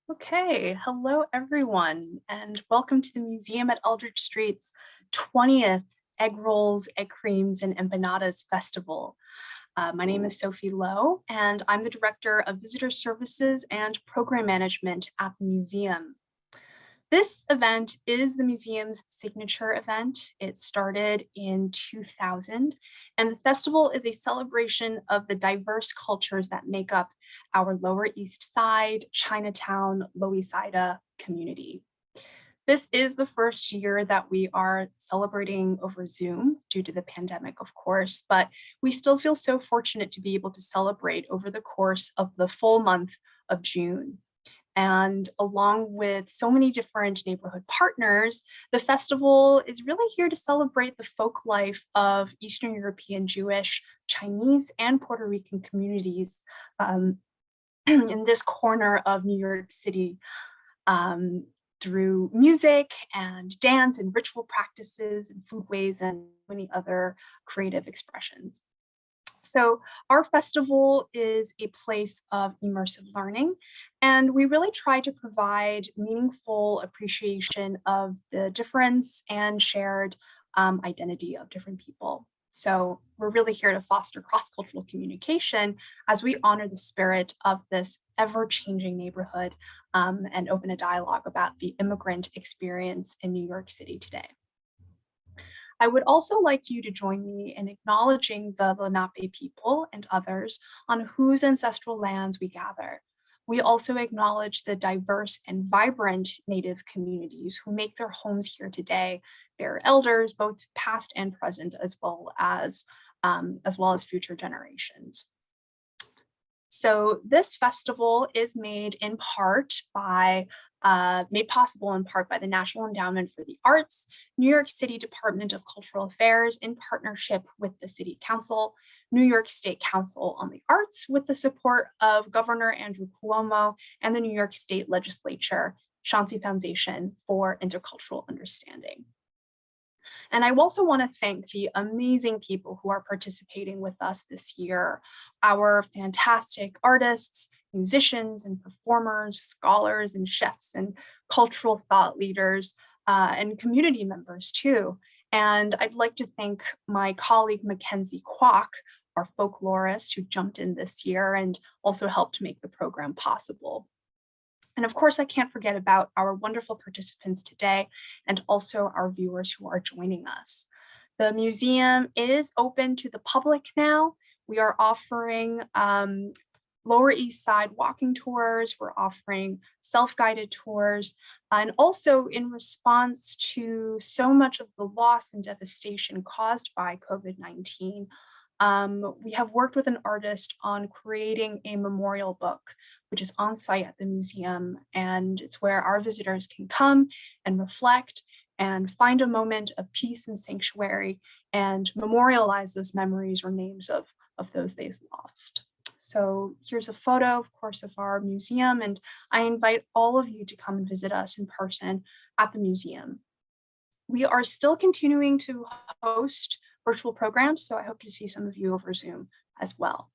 Okay, hello everyone, and welcome to the museum at Eldridge Street's 20th Egg Rolls, Egg Creams, and Empanadas Festival. My name is Sophie Lowe, and I'm the Director of Visitor Services and Program Management at the museum. This event is the museum's signature event. It started in 2000, and the festival is a celebration of the diverse cultures that make up our Lower East Side, Chinatown, Loisaida community. This is the first year that we are celebrating over Zoom due to the pandemic, of course, but we still feel so fortunate to be able to celebrate over the course of the full month of June. And along with so many different neighborhood partners, the festival is really here to celebrate the folk life of Eastern European Jewish, Chinese, and Puerto Rican communities in this corner of New York City um, through music and dance and ritual practices and foodways and many other creative expressions. So our festival is a place of immersive learning, and we really try to provide meaningful appreciation of the difference and shared identity of different people. So we're really here to foster cross-cultural communication as we honor the spirit of this ever-changing neighborhood and open a dialogue about the immigrant experience in New York City today. I would also like you to join me in acknowledging the Lenape people and others on whose ancestral lands we gather. We also acknowledge the diverse and vibrant Native communities who make their homes here today, their elders, both past and present, as well as future generations. So this festival is made possible in part by the National Endowment for the Arts, New York City Department of Cultural Affairs in partnership with the City Council, New York State Council on the Arts with the support of Governor Andrew Cuomo and the New York State Legislature, Chauncey Foundation for Intercultural Understanding. And I also want to thank the amazing people who are participating with us this year, our fantastic artists, musicians and performers, scholars and chefs and cultural thought leaders and community members too. And I'd like to thank my colleague Mackenzie Kwok, our folklorist who jumped in this year and also helped make the program possible. And of course, I can't forget about our wonderful participants today and also our viewers who are joining us. The museum is open to the public now. We are offering Lower East Side walking tours. We're offering self-guided tours. And also in response to so much of the loss and devastation caused by COVID-19, we have worked with an artist on creating a memorial book, which is on site at the museum. And it's where our visitors can come and reflect and find a moment of peace and sanctuary and memorialize those memories or names of those they've lost. So here's a photo, of course, of our museum, and I invite all of you to come and visit us in person at the museum. We are still continuing to host virtual programs, so I hope to see some of you over Zoom as well.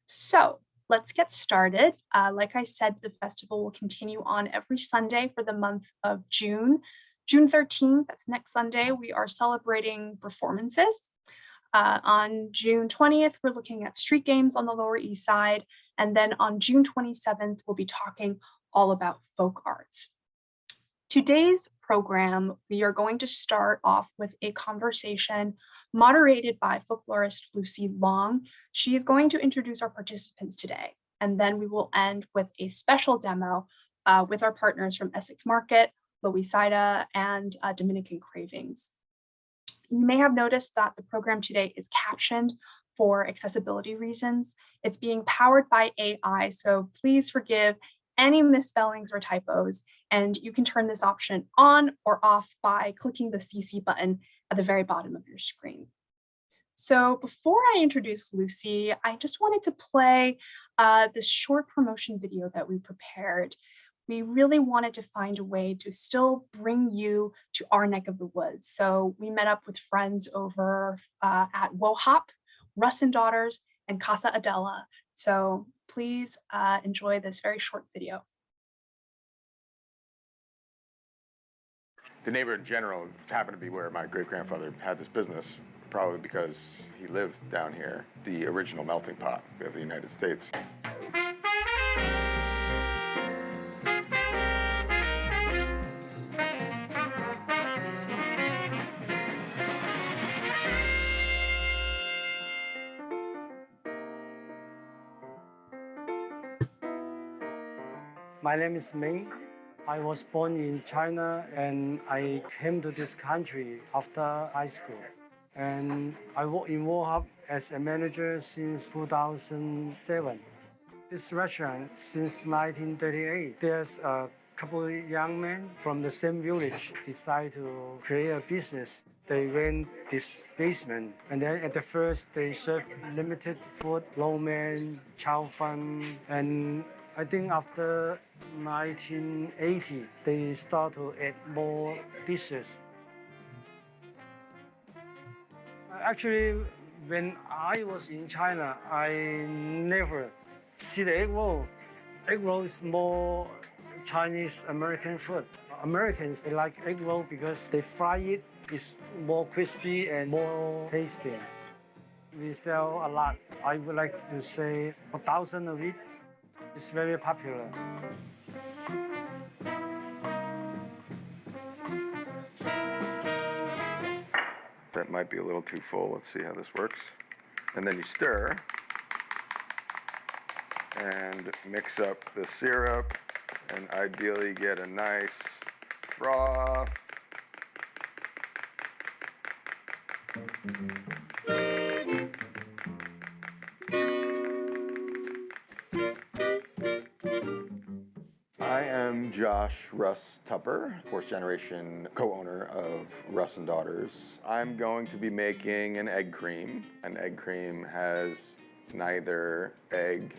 So let's get started. Like I said, the festival will continue on every Sunday for the month of June. June 13th, that's next Sunday, we are celebrating performances. On June 20th, we're looking at street games on the Lower East Side. And then on June 27th, we'll be talking all about folk arts. Today's program, we are going to start off with a conversation moderated by folklorist Lucy Long. She is going to introduce our participants today, and then we will end with a special demo with our partners from Essex Market, Loisaida, and Dominican Cravings. You may have noticed that the program today is captioned for accessibility reasons. It's being powered by AI, so please forgive any misspellings or typos, and you can turn this option on or off by clicking the CC button at the very bottom of your screen. So before I introduce Lucy, I just wanted to play this short promotion video that we prepared. We really wanted to find a way to still bring you to our neck of the woods. So we met up with friends over at WOHOP, Russ and Daughters, and Casa Adela. So please enjoy this very short video. The neighborhood in general happened to be where my great-grandfather had this business, probably because he lived down here, the original melting pot of the United States. My name is Ming. I was born in China and I came to this country after high school. And I work in Wohab as a manager since 2007. This restaurant since 1938. There's a couple of young men from the same village decide to create a business. They rent this basement, and then at the first they serve limited food, lo mein, chow fan, and I think after 1980 they start to add more dishes. Actually, when I was in China, I never see the egg roll. Egg roll is more Chinese American food. Americans, they like egg roll because they fry it. It's more crispy and more tasty. We sell a lot. I would like to say 1,000 of it. It's very popular. That might be a little too full. Let's see how this works. And then you stir and mix up the syrup and ideally get a nice froth. I am Josh Russ Tupper, fourth generation co-owner of Russ and Daughters. I'm going to be making an egg cream. An egg cream has neither egg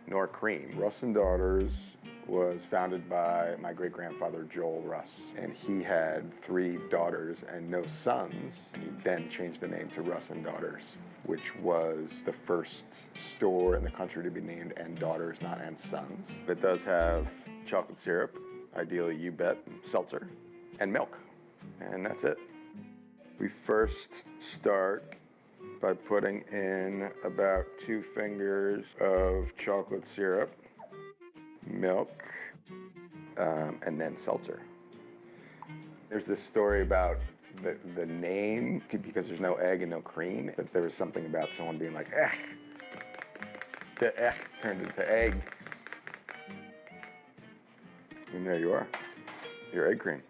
nor cream. Russ and Daughters was founded by my great-grandfather Joel Russ, and he had 3 daughters and no sons. He then changed the name to Russ and Daughters, which was the first store in the country to be named and daughters, not and sons. It does have chocolate syrup, ideally you bet, seltzer, and milk, and that's it. We first start by putting in about 2 fingers of chocolate syrup, milk, and then seltzer. There's this story about the name, because there's no egg and no cream, but there was something about someone being like, eh. The eh turned into egg. And there you are, your egg cream.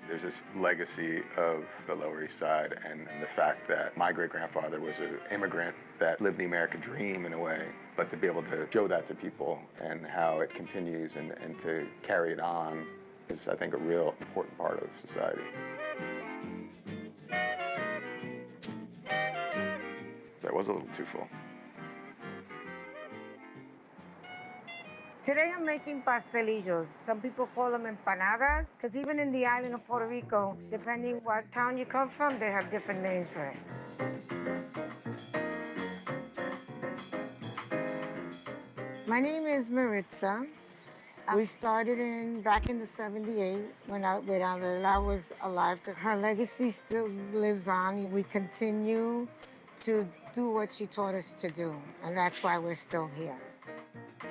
There's this legacy of the Lower East Side and the fact that my great-grandfather was an immigrant that lived the American dream in a way, but to be able to show that to people and how it continues and to carry it on is, I think, a real important part of society. That was a little too full. Today I'm making pastelillos. Some people call them empanadas, because even in the island of Puerto Rico, depending what town you come from, they have different names for it. My name is Maritza. We started back in the 78 when Adela was alive. Her legacy still lives on. We continue to do what she taught us to do, and that's why we're still here.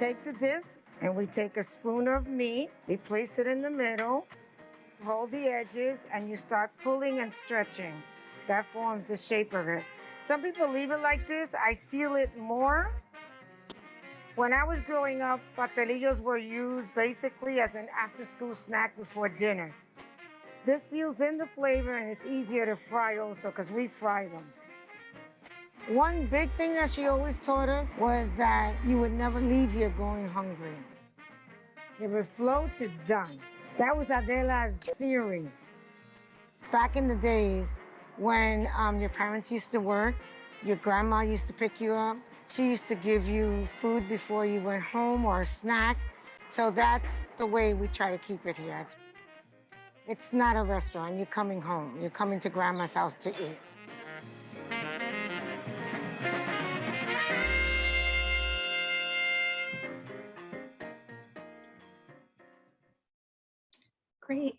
Take the disc, and we take a spoon of meat, we place it in the middle, hold the edges, and you start pulling and stretching. That forms the shape of it. Some people leave it like this. I seal it more. When I was growing up, pastelillos were used basically as an after-school snack before dinner. This seals in the flavor, and it's easier to fry also because we fry them. One big thing that she always taught us was that you would never leave here going hungry. If it floats, it's done. That was Adela's theory. Back in the days when your parents used to work, your grandma used to pick you up. She used to give you food before you went home or a snack. So that's the way we try to keep it here. It's not a restaurant. You're coming home. You're coming to grandma's house to eat. Great.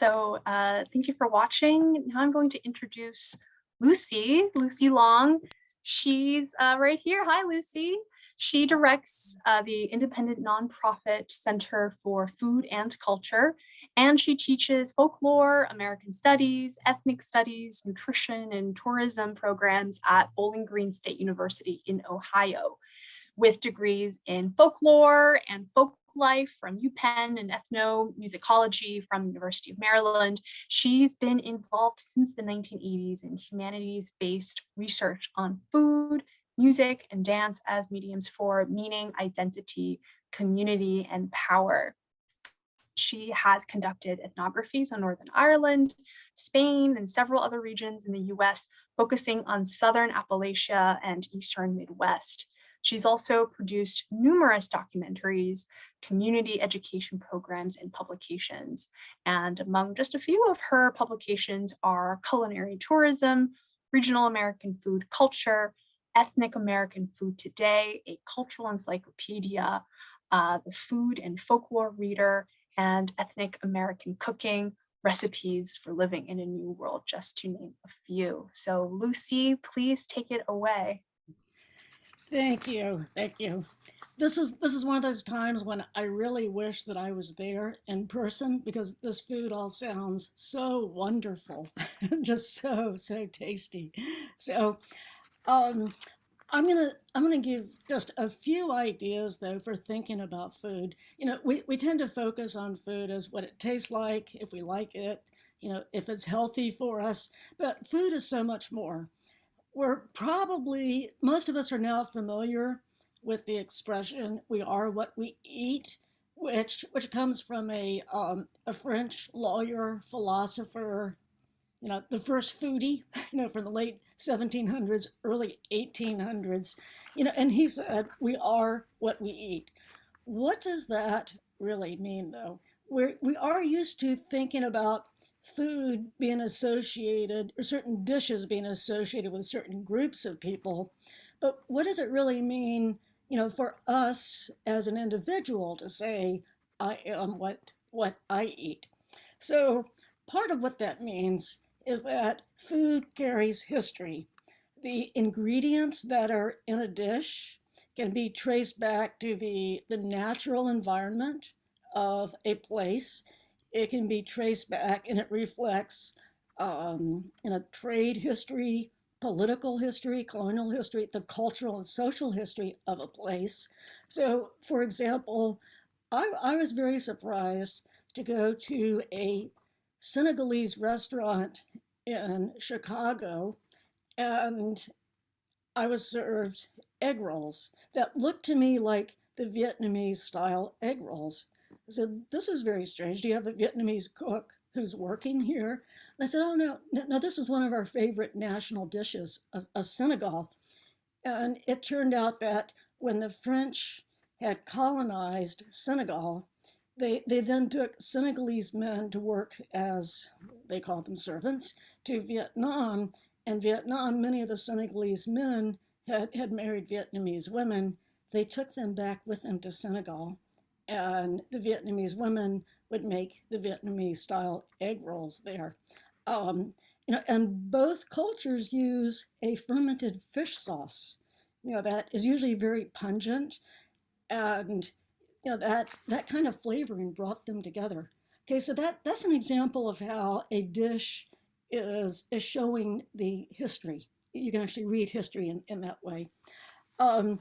So thank you for watching. Now I'm going to introduce Lucy Long. She's right here. Hi, Lucy. She directs the independent nonprofit Center for Food and Culture, and she teaches folklore, American studies, ethnic studies, nutrition, and tourism programs at Bowling Green State University in Ohio, with degrees in folklore and folk life from UPenn and ethnomusicology from University of Maryland. She's been involved since the 1980s in humanities-based research on food, music, and dance as mediums for meaning, identity, community, and power. She has conducted ethnographies on Northern Ireland, Spain, and several other regions in the US, focusing on Southern Appalachia and Eastern Midwest. She's also produced numerous documentaries, community education programs, and publications. And among just a few of her publications are Culinary Tourism, Regional American Food Culture, Ethnic American Food Today, a cultural encyclopedia, the Food and Folklore Reader, and Ethnic American Cooking, Recipes for Living in a New World, just to name a few. So Lucy, please take it away. Thank you. Thank you. This is one of those times when I really wish that I was there in person, because this food all sounds so wonderful, just so tasty. So I'm gonna give just a few ideas though for thinking about food. We tend to focus on food as what it tastes like, if we like it, if it's healthy for us, but food is so much more. Most of us are now familiar with the expression, we are what we eat, which comes from a French lawyer, philosopher, the first foodie, from the late 1700s, early 1800s, and he said, we are what we eat. What does that really mean, though? We are used to thinking about food being associated, or certain dishes being associated with certain groups of people. But what does it really mean, for us as an individual to say, I am what I eat? So part of what that means is that food carries history. The ingredients that are in a dish can be traced back to the natural environment of a place. It can be traced back, and it reflects trade history, political history, colonial history, the cultural and social history of a place. So, for example, I was very surprised to go to a Senegalese restaurant in Chicago, and I was served egg rolls that looked to me like the Vietnamese style egg rolls. I said, this is very strange. Do you have a Vietnamese cook who's working here? And I said, oh, no, this is one of our favorite national dishes of Senegal. And it turned out that when the French had colonized Senegal, they then took Senegalese men to work as, they called them servants, to Vietnam. And Vietnam, many of the Senegalese men had married Vietnamese women. They took them back with them to Senegal. And the Vietnamese women would make the Vietnamese style egg rolls there. And both cultures use a fermented fish sauce, that is usually very pungent, and that kind of flavoring brought them together. Okay, so that's an example of how a dish is showing the history. You can actually read history in that way. But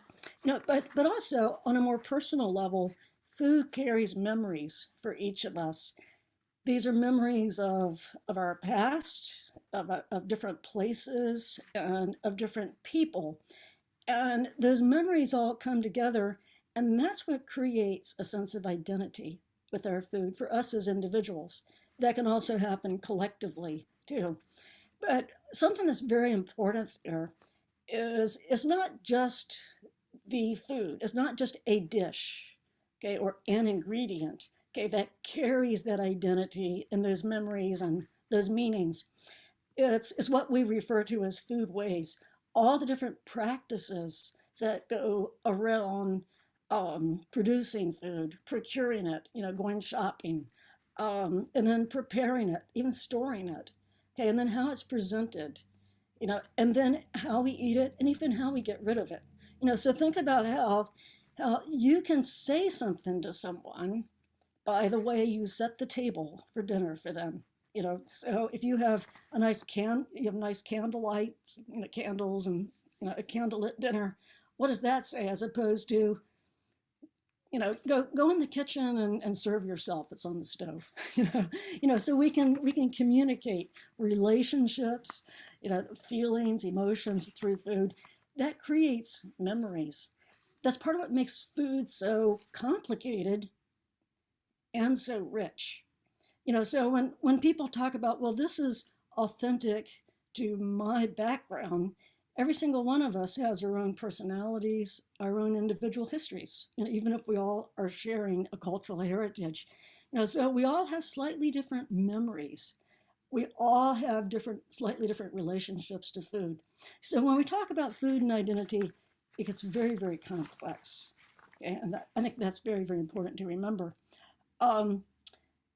also on a more personal level, food carries memories for each of us. These are memories of our past, of different places, and of different people. And those memories all come together, and that's what creates a sense of identity with our food for us as individuals. That can also happen collectively, too. But something that's very important there is it's not just the food, it's not just a dish, okay, or an ingredient, okay, that carries that identity and those memories and those meanings. It's what we refer to as foodways, all the different practices that go around producing food, procuring it, going shopping, and then preparing it, even storing it, okay, and then how it's presented, and then how we eat it, and even how we get rid of it. So think about how you can say something to someone by the way you set the table for dinner for them. So if you have you have nice candlelight, candles, and a candlelit dinner, what does that say as opposed to go in the kitchen and serve yourself. It's on the stove. So we can communicate relationships, feelings, emotions through food. That creates memories. That's part of what makes food so complicated and so rich. So when people talk about, well, this is authentic to my background, every single one of us has our own personalities, our own individual histories, even if we all are sharing a cultural heritage. So we all have slightly different memories. We all have slightly different relationships to food. So when we talk about food and identity, it gets very, very complex. Okay? And I think that's very, very important to remember.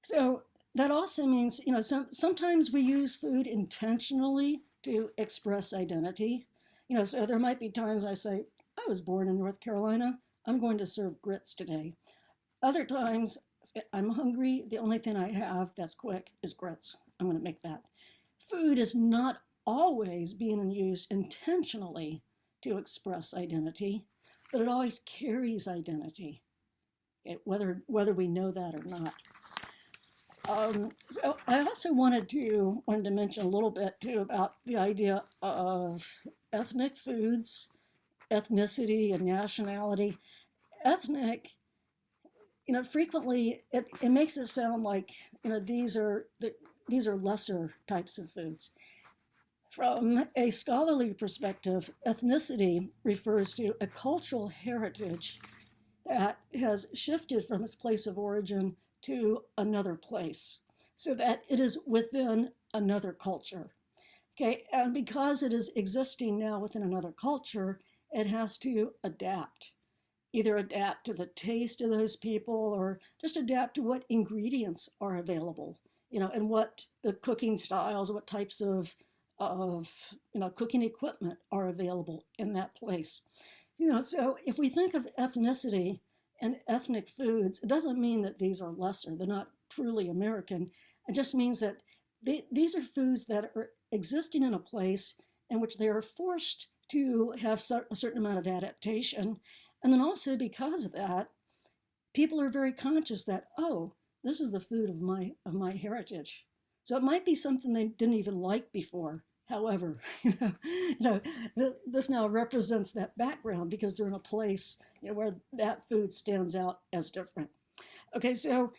So that also means, sometimes we use food intentionally to express identity. So there might be times I say, I was born in North Carolina, I'm going to serve grits today. Other times, I'm hungry, the only thing I have that's quick is grits. I'm going to make that. Food is not always being used intentionally to express identity, but it always carries identity, okay, whether we know that or not. So I also wanted to mention a little bit too about the idea of ethnic foods, ethnicity, and nationality. Ethnic, frequently it makes it sound like these are lesser types of foods. From a scholarly perspective, ethnicity refers to a cultural heritage that has shifted from its place of origin to another place, so that it is within another culture. Okay, and because it is existing now within another culture, it has to adapt. Either adapt to the taste of those people or just adapt to what ingredients are available, and what the cooking styles, what types of cooking equipment are available in that place. So if we think of ethnicity and ethnic foods, it doesn't mean that these are lesser. They're not truly American. It just means that these are foods that are existing in a place in which they are forced to have a certain amount of adaptation. And then also because of that, people are very conscious that, oh, this is the food of my heritage. So it might be something they didn't even like before. However, this now represents that background because they're in a place where that food stands out as different. Okay, so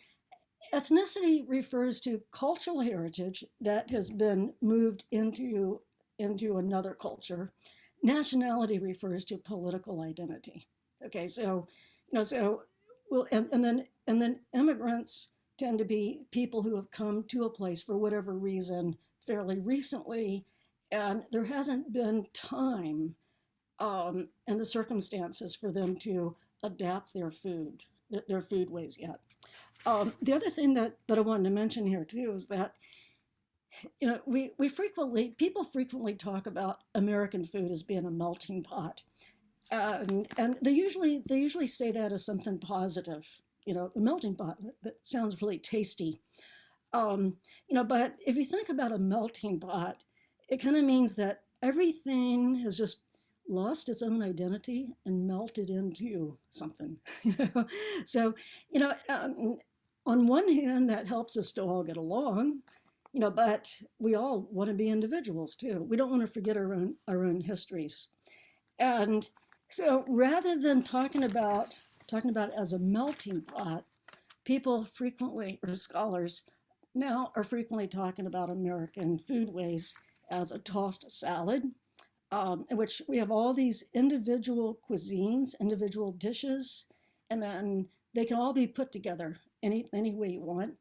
ethnicity refers to cultural heritage that has been moved into another culture. Nationality refers to political identity. Okay, so and then immigrants tend to be people who have come to a place for whatever reason fairly recently, and there hasn't been time and the circumstances for them to adapt their foodways yet. The other thing that I wanted to mention here too is that people frequently talk about American food as being a melting pot, and they usually say that as something positive. A melting pot that sounds really tasty. But if you think about a melting pot, it kind of means that everything has just lost its own identity and melted into something. So, on one hand, that helps us to all get along, but we all want to be individuals too. We don't want to forget our own histories. And so rather than talking about it as a melting pot, people frequently, or scholars now are frequently talking about American foodways as a tossed salad, in which we have all these individual cuisines, individual dishes, and then they can all be put together any way you want.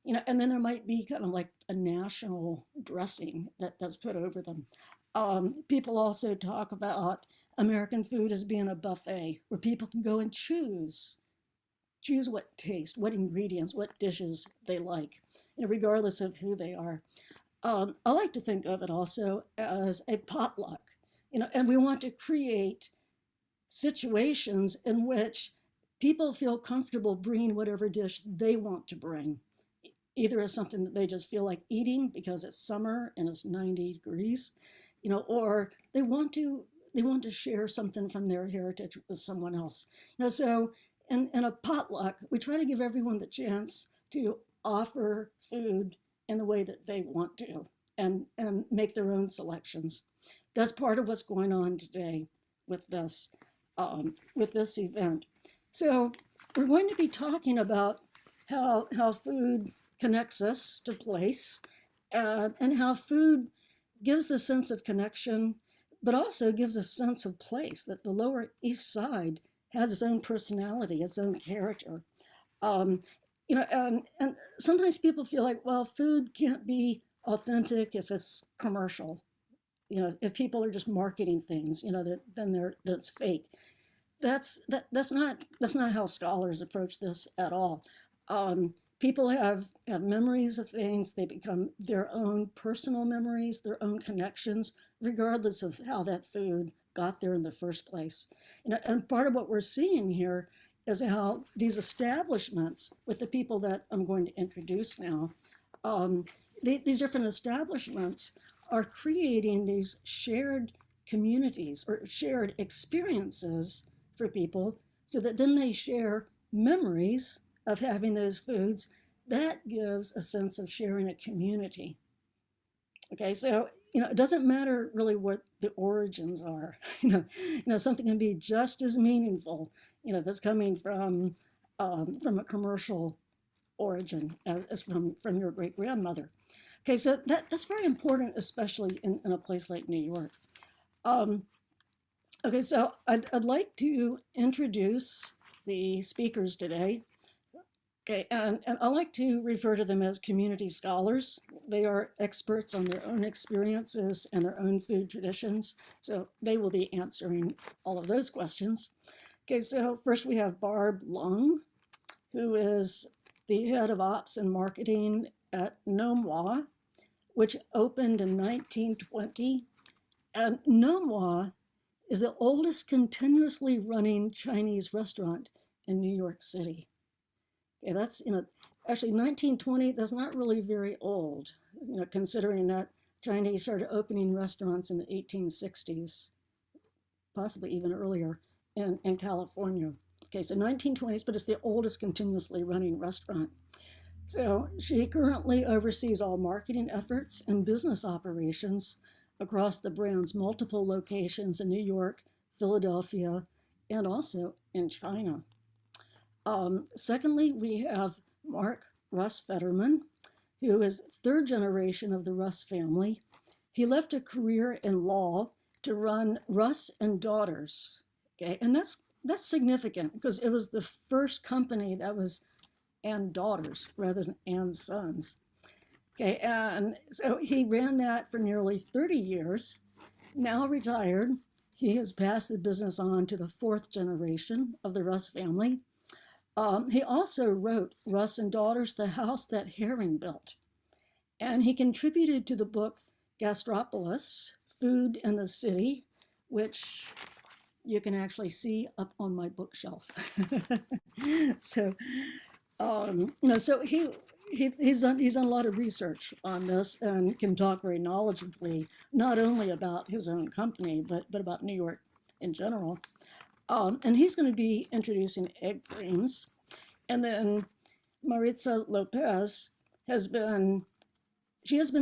And then there might be kind of like a national dressing that's put over them. People also talk about American food as being a buffet where people can go and choose choose what taste, what ingredients, what dishes they like, regardless of who they are. I like to think of it also as a potluck, and we want to create situations in which people feel comfortable bringing whatever dish they want to bring, either as something that they just feel like eating because it's summer and it's 90 degrees, or they want to share something from their heritage with someone else. So in a potluck, we try to give everyone the chance to offer food in the way that they want to and make their own selections. That's part of what's going on today with this event. So we're going to be talking about how food connects us to place, and how food gives the sense of connection, but also gives a sense of place, that the Lower East Side has its own personality, its own character. And sometimes people feel like, well, food can't be authentic if it's commercial. If people are just marketing things, that's fake. That's not how scholars approach this at all. People have memories of things. They become their own personal memories, their own connections, regardless of how that food got there in the first place. And part of what we're seeing here is how these establishments, with the people that I'm going to introduce now, these different establishments are creating these shared communities or shared experiences for people, so that then they share memories of having those foods. That gives a sense of sharing a community. Okay, so it doesn't matter really what the origins are. Something can be just as meaningful, if it's coming from a commercial origin as from your great grandmother. Okay, so that's very important, especially in a place like New York. Okay, so I'd like to introduce the speakers today. Okay, and I like to refer to them as community scholars. They are experts on their own experiences and their own food traditions, so they will be answering all of those questions. Okay, so first we have Barb Lung, who is the head of ops and marketing at Nom Wah, which opened in 1920. And Nom Wah is the oldest continuously running Chinese restaurant in New York City. Okay, that's, actually 1920, that's not really very old, considering that Chinese started opening restaurants in the 1860s, possibly even earlier in California. Okay, so 1920s, but it's the oldest continuously running restaurant. So she currently oversees all marketing efforts and business operations across the brand's multiple locations in New York, Philadelphia, and also in China. Secondly, we have Mark Russ Fetterman, who is third generation of the Russ family. He left a career in law to run Russ and Daughters. Okay, and that's significant because it was the first company that was and daughters rather than and sons. Okay, and so he ran that for nearly 30 years. Now retired, he has passed the business on to the fourth generation of the Russ family. He also wrote Russ and Daughters, The House That Herring Built. And he contributed to the book Gastropolis, Food in the City, which you can actually see up on my bookshelf. So, so he's done a lot of research on this and can talk very knowledgeably, not only about his own company, but about New York in general. And he's going to be introducing egg creams. And then Maritza Lopez has been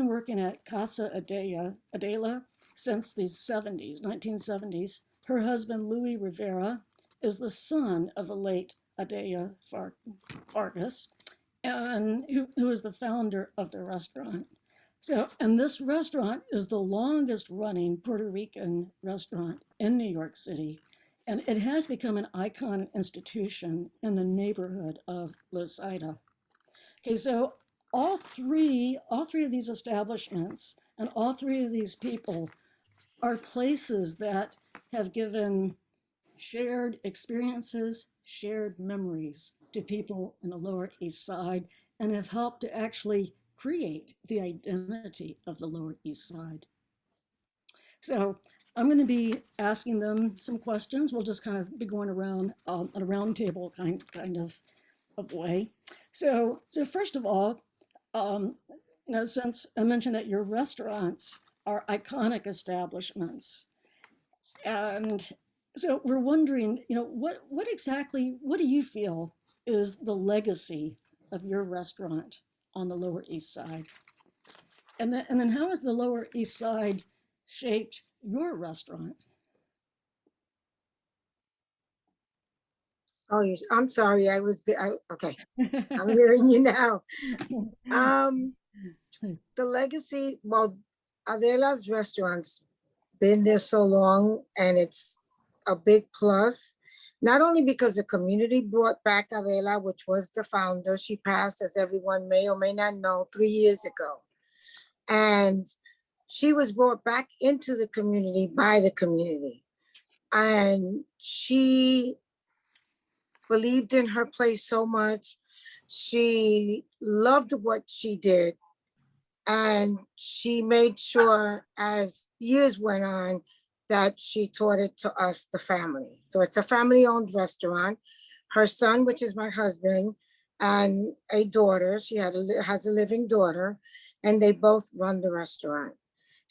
working at Casa Adela since the 1970s. Her husband, Louis Rivera, is the son of the late Adela Farkas, and who is the founder of the restaurant. So, and this restaurant is the longest running Puerto Rican restaurant in New York City. And it has become an icon institution in the neighborhood of Loisaida. Okay, so all three of these establishments and all three of these people are places that have given shared experiences, shared memories to people in the Lower East Side and have helped to actually create the identity of the Lower East Side. So I'm going to be asking them some questions. We'll just kind of be going around on a round table kind of way. So first of all, since I mentioned that your restaurants are iconic establishments, and so we're wondering, what do you feel is the legacy of your restaurant on the Lower East Side? And then how has the Lower East Side shaped your restaurant? Oh, I'm sorry. Okay. I'm hearing you now. The legacy, well, Adela's restaurants been there so long, and it's a big plus, not only because the community brought back Adela, which was the founder. She passed, as everyone may or may not know, 3 years ago. And she was brought back into the community by the community. And she believed in her place so much. She loved what she did. And she made sure, as years went on, that she taught it to us, the family. So it's a family-owned restaurant. Her son, which is my husband, and a daughter, she has a living daughter, and they both run the restaurant.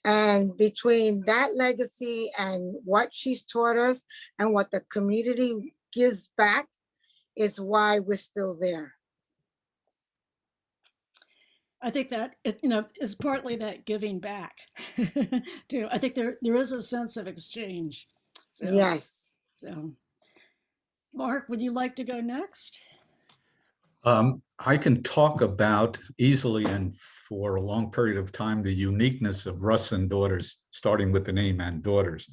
And between that legacy and what she's taught us and what the community gives back is why we're still there. I think that is partly that giving back too. I think there is a sense of exchange. So, yes. So, Mark, would you like to go next? I can talk about easily and for a long period of time the uniqueness of Russ and Daughters, starting with the name and Daughters,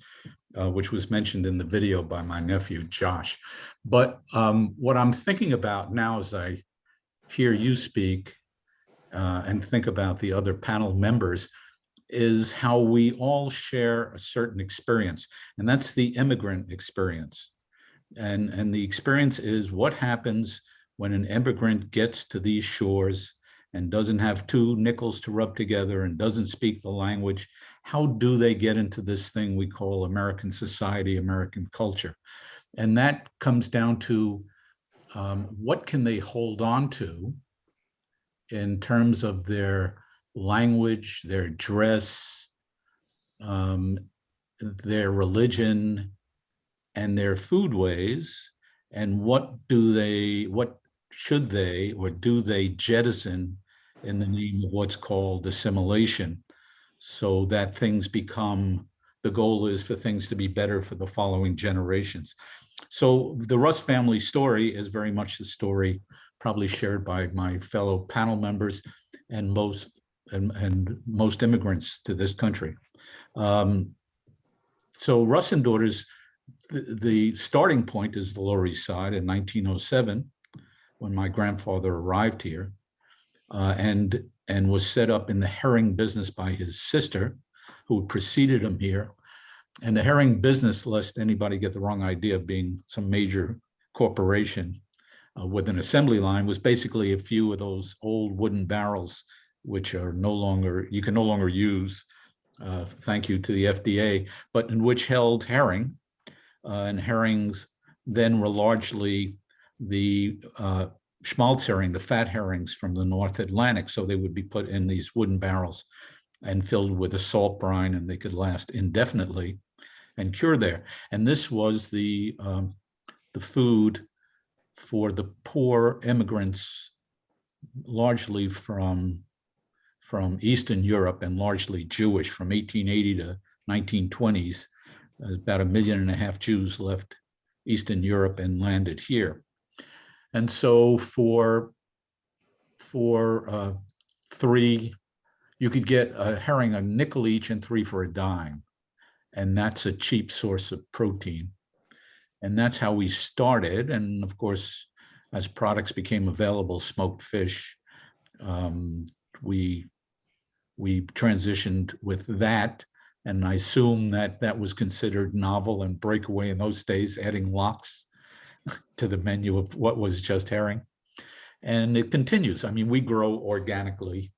which was mentioned in the video by my nephew, Josh. But what I'm thinking about now as I hear you speak and think about the other panel members is how we all share a certain experience, and that's the immigrant experience. And the experience is what happens when an immigrant gets to these shores and doesn't have two nickels to rub together and doesn't speak the language. How do they get into this thing we call American society, American culture? And that comes down to what can they hold on to in terms of their language, their dress, their religion, and their foodways, and what should they or do they jettison in the name of what's called assimilation, so that things become, the goal is for things to be better for the following generations. So the Russ family story is very much the story probably shared by my fellow panel members and most immigrants to this country. So Russ and Daughters, the starting point is the Lower East Side in 1907, when my grandfather arrived here, and was set up in the herring business by his sister, who preceded him here. And the herring business, lest anybody get the wrong idea of being some major corporation with an assembly line, was basically a few of those old wooden barrels, which are you can no longer use, thank you to the FDA, but in which held herring. And herrings then were largely the schmaltz herring, the fat herrings from the North Atlantic. So they would be put in these wooden barrels and filled with a salt brine, and they could last indefinitely and cure there. And this was the food for the poor immigrants, largely from Eastern Europe and largely Jewish, from 1880 to 1920s. About 1.5 million Jews left Eastern Europe and landed here. And so for three, you could get a herring a nickel each and 3 for a dime. And that's a cheap source of protein. And that's how we started. And of course, as products became available, smoked fish, we transitioned with that. And I assume that was considered novel and breakaway in those days, adding lox to the menu of what was just herring. And it continues. I mean, we grow organically,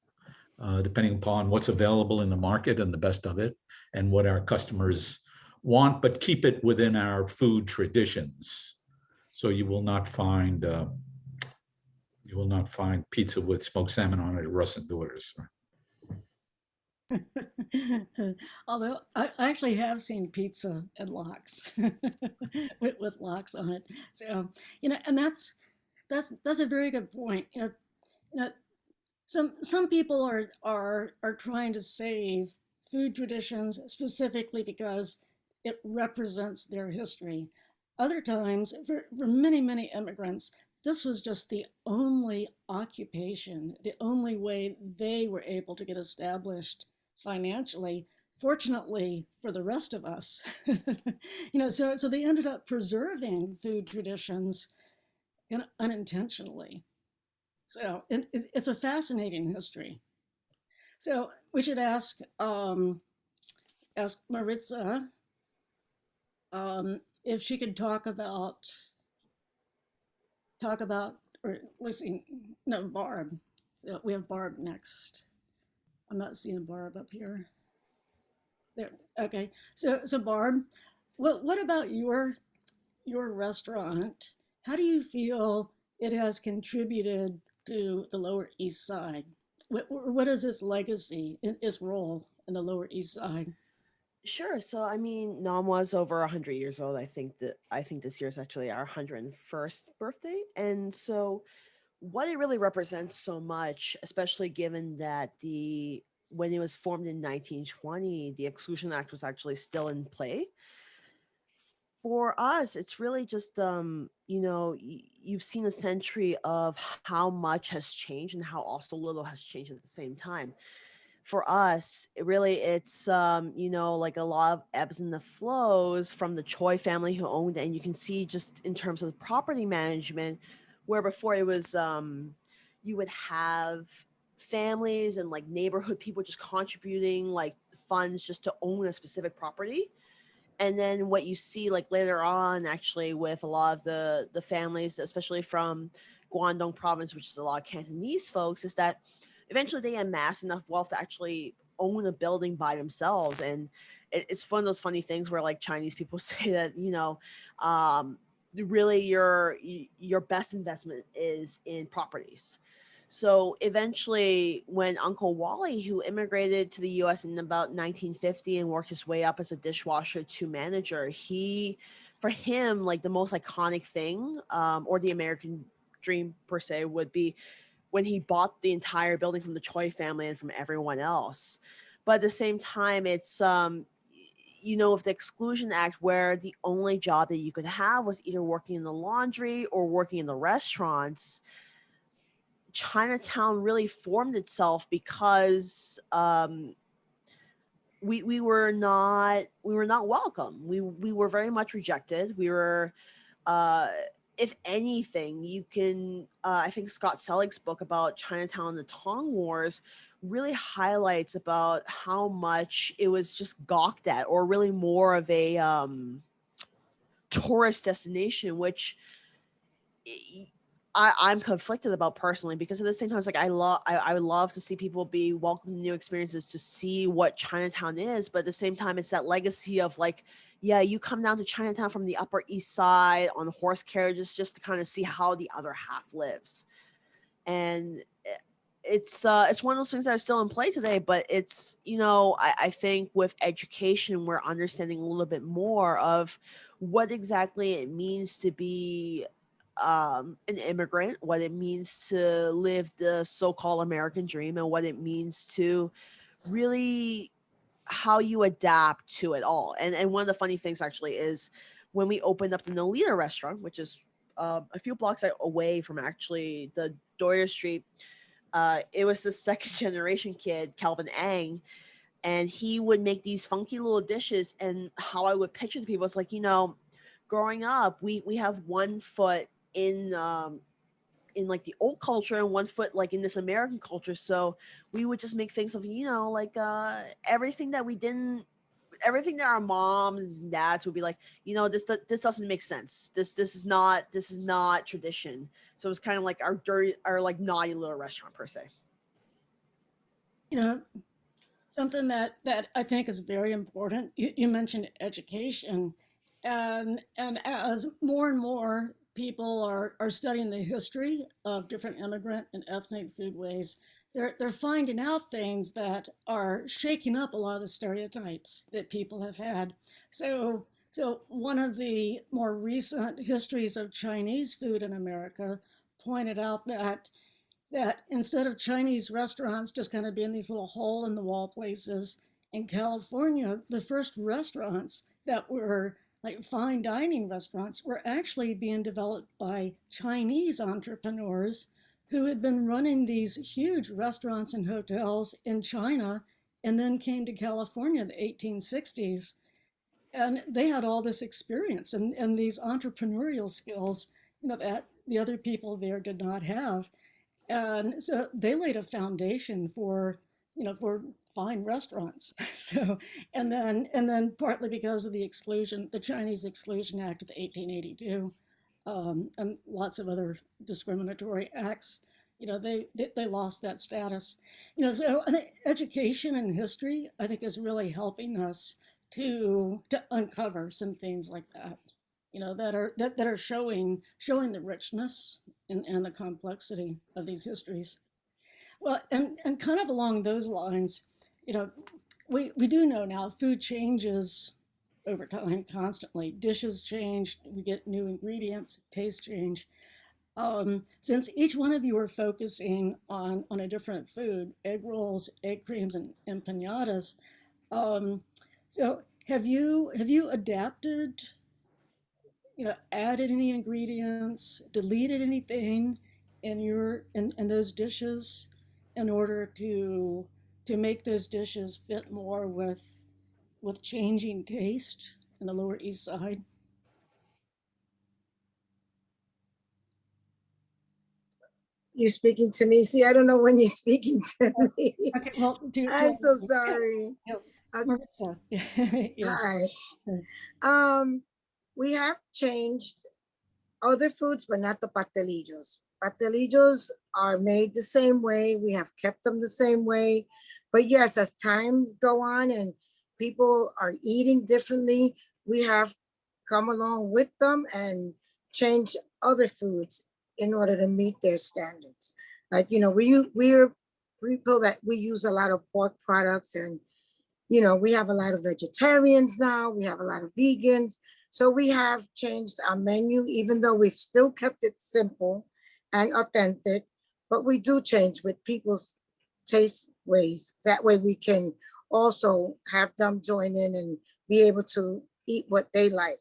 depending upon what's available in the market and the best of it and what our customers want, but keep it within our food traditions. So you will not find pizza with smoked salmon on it at Russ and Daughters. Although I actually have seen pizza and lox with lox on it. So, and that's a very good point. Some people are trying to save food traditions specifically because it represents their history. Other times, for many immigrants, this was just the only occupation, the only way they were able to get established financially. Fortunately for the rest of us, so they ended up preserving food traditions unintentionally. So it's a fascinating history. So we should ask Maritza if she could talk about, or let's see, no, Barb. So we have Barb next. I'm not seeing Barb up here. There. Okay. So Barb, what about your restaurant? How do you feel it has contributed to the Lower East Side? What is its legacy, its role in the Lower East Side? Sure. So I mean, Nom was over 100 years old. I think this year is actually our 101st birthday, and so what it really represents so much, especially given that when it was formed in 1920, the Exclusion Act was actually still in play. For us, it's really just you've seen a century of how much has changed and how also little has changed at the same time. For us, it's like a lot of ebbs and the flows from the Choi family who owned it, and you can see just in terms of the property management, where before it was you would have families and like neighborhood people just contributing like funds just to own a specific property. And then what you see like later on actually with a lot of the families, especially from Guangdong province, which is a lot of Cantonese folks, is that eventually they amass enough wealth to actually own a building by themselves. And it's one of those funny things where like Chinese people say that really your best investment is in properties. So eventually, when Uncle Wally, who immigrated to the U.S. in about 1950 and worked his way up as a dishwasher to manager, for him, like the most iconic thing, or the American dream per se, would be when he bought the entire building from the Choi family and from everyone else. But at the same time, it's with the Exclusion Act, where the only job that you could have was either working in the laundry or working in the restaurants. Chinatown really formed itself because we were not welcome. We were very much rejected. We were, if anything, you can I think Scott Selig's book about Chinatown and the Tong Wars really highlights about how much it was just gawked at, or really more of a tourist destination, which I'm conflicted about personally, because at the same time, it's like I would love to see people be welcome to new experiences, to see what Chinatown is, but at the same time, it's that legacy of like, yeah, you come down to Chinatown from the Upper East Side on horse carriages just to kind of see how the other half lives, and it's one of those things that are still in play today. But it's I think with education, we're understanding a little bit more of what exactly it means to be an immigrant, what it means to live the so-called American dream, and what it means to really how you adapt to it all. And one of the funny things actually is when we opened up the Nolita restaurant, which is a few blocks away from actually the Doyer Street, it was the second generation kid, Calvin Ang, and he would make these funky little dishes. And how I would picture to people is like, growing up, we have one foot in like the old culture and one foot like in this American culture. So we would just make things of, like everything that we didn't everything that our moms and dads would be like, you know, this doesn't make sense. This is not tradition. So it's kind of like our like naughty little restaurant per se. You know, something that I think is very important. You mentioned education, and as more and more people are studying the history of different immigrant and ethnic foodways, they're finding out things that are shaking up a lot of the stereotypes that people have had. So one of the more recent histories of Chinese food in America pointed out that instead of Chinese restaurants just kind of being these little hole in the wall places in California, the first restaurants that were like fine dining restaurants were actually being developed by Chinese entrepreneurs who had been running these huge restaurants and hotels in China and then came to California in the 1860s. And they had all this experience and these entrepreneurial skills, you know, that the other people there did not have. And so they laid a foundation for, you know, for fine restaurants. So, and then partly because of the exclusion, the Chinese Exclusion Act of 1882, and lots of other discriminatory acts, you know, they lost that status. You know, so I think education and history, I think, is really helping us to uncover some things like that, you know, that are showing the richness and the complexity of these histories. Well, and kind of along those lines, you know, we do know now food changes over time constantly. Dishes change, we get new ingredients, taste change. Since each one of you are focusing on a different food, egg rolls, egg creams, and empanadas, so have you adapted, you know, added any ingredients, deleted anything in those dishes in order to make those dishes fit more with changing taste in the Lower East Side? You're speaking to me. See, I don't know when you're speaking to me. Okay, well, I'm so sorry. Marissa, yes. Hi. We have changed other foods, but not the pastelillos. Pastelillos are made the same way. We have kept them the same way. But yes, as time go on and people are eating differently, we have come along with them and changed other foods in order to meet their standards. Like, you know, we're people that we use a lot of pork products, and you know, we have a lot of vegetarians now, we have a lot of vegans. So we have changed our menu, even though we've still kept it simple and authentic, but we do change with people's taste ways. That way we can also have them join in and be able to eat what they like.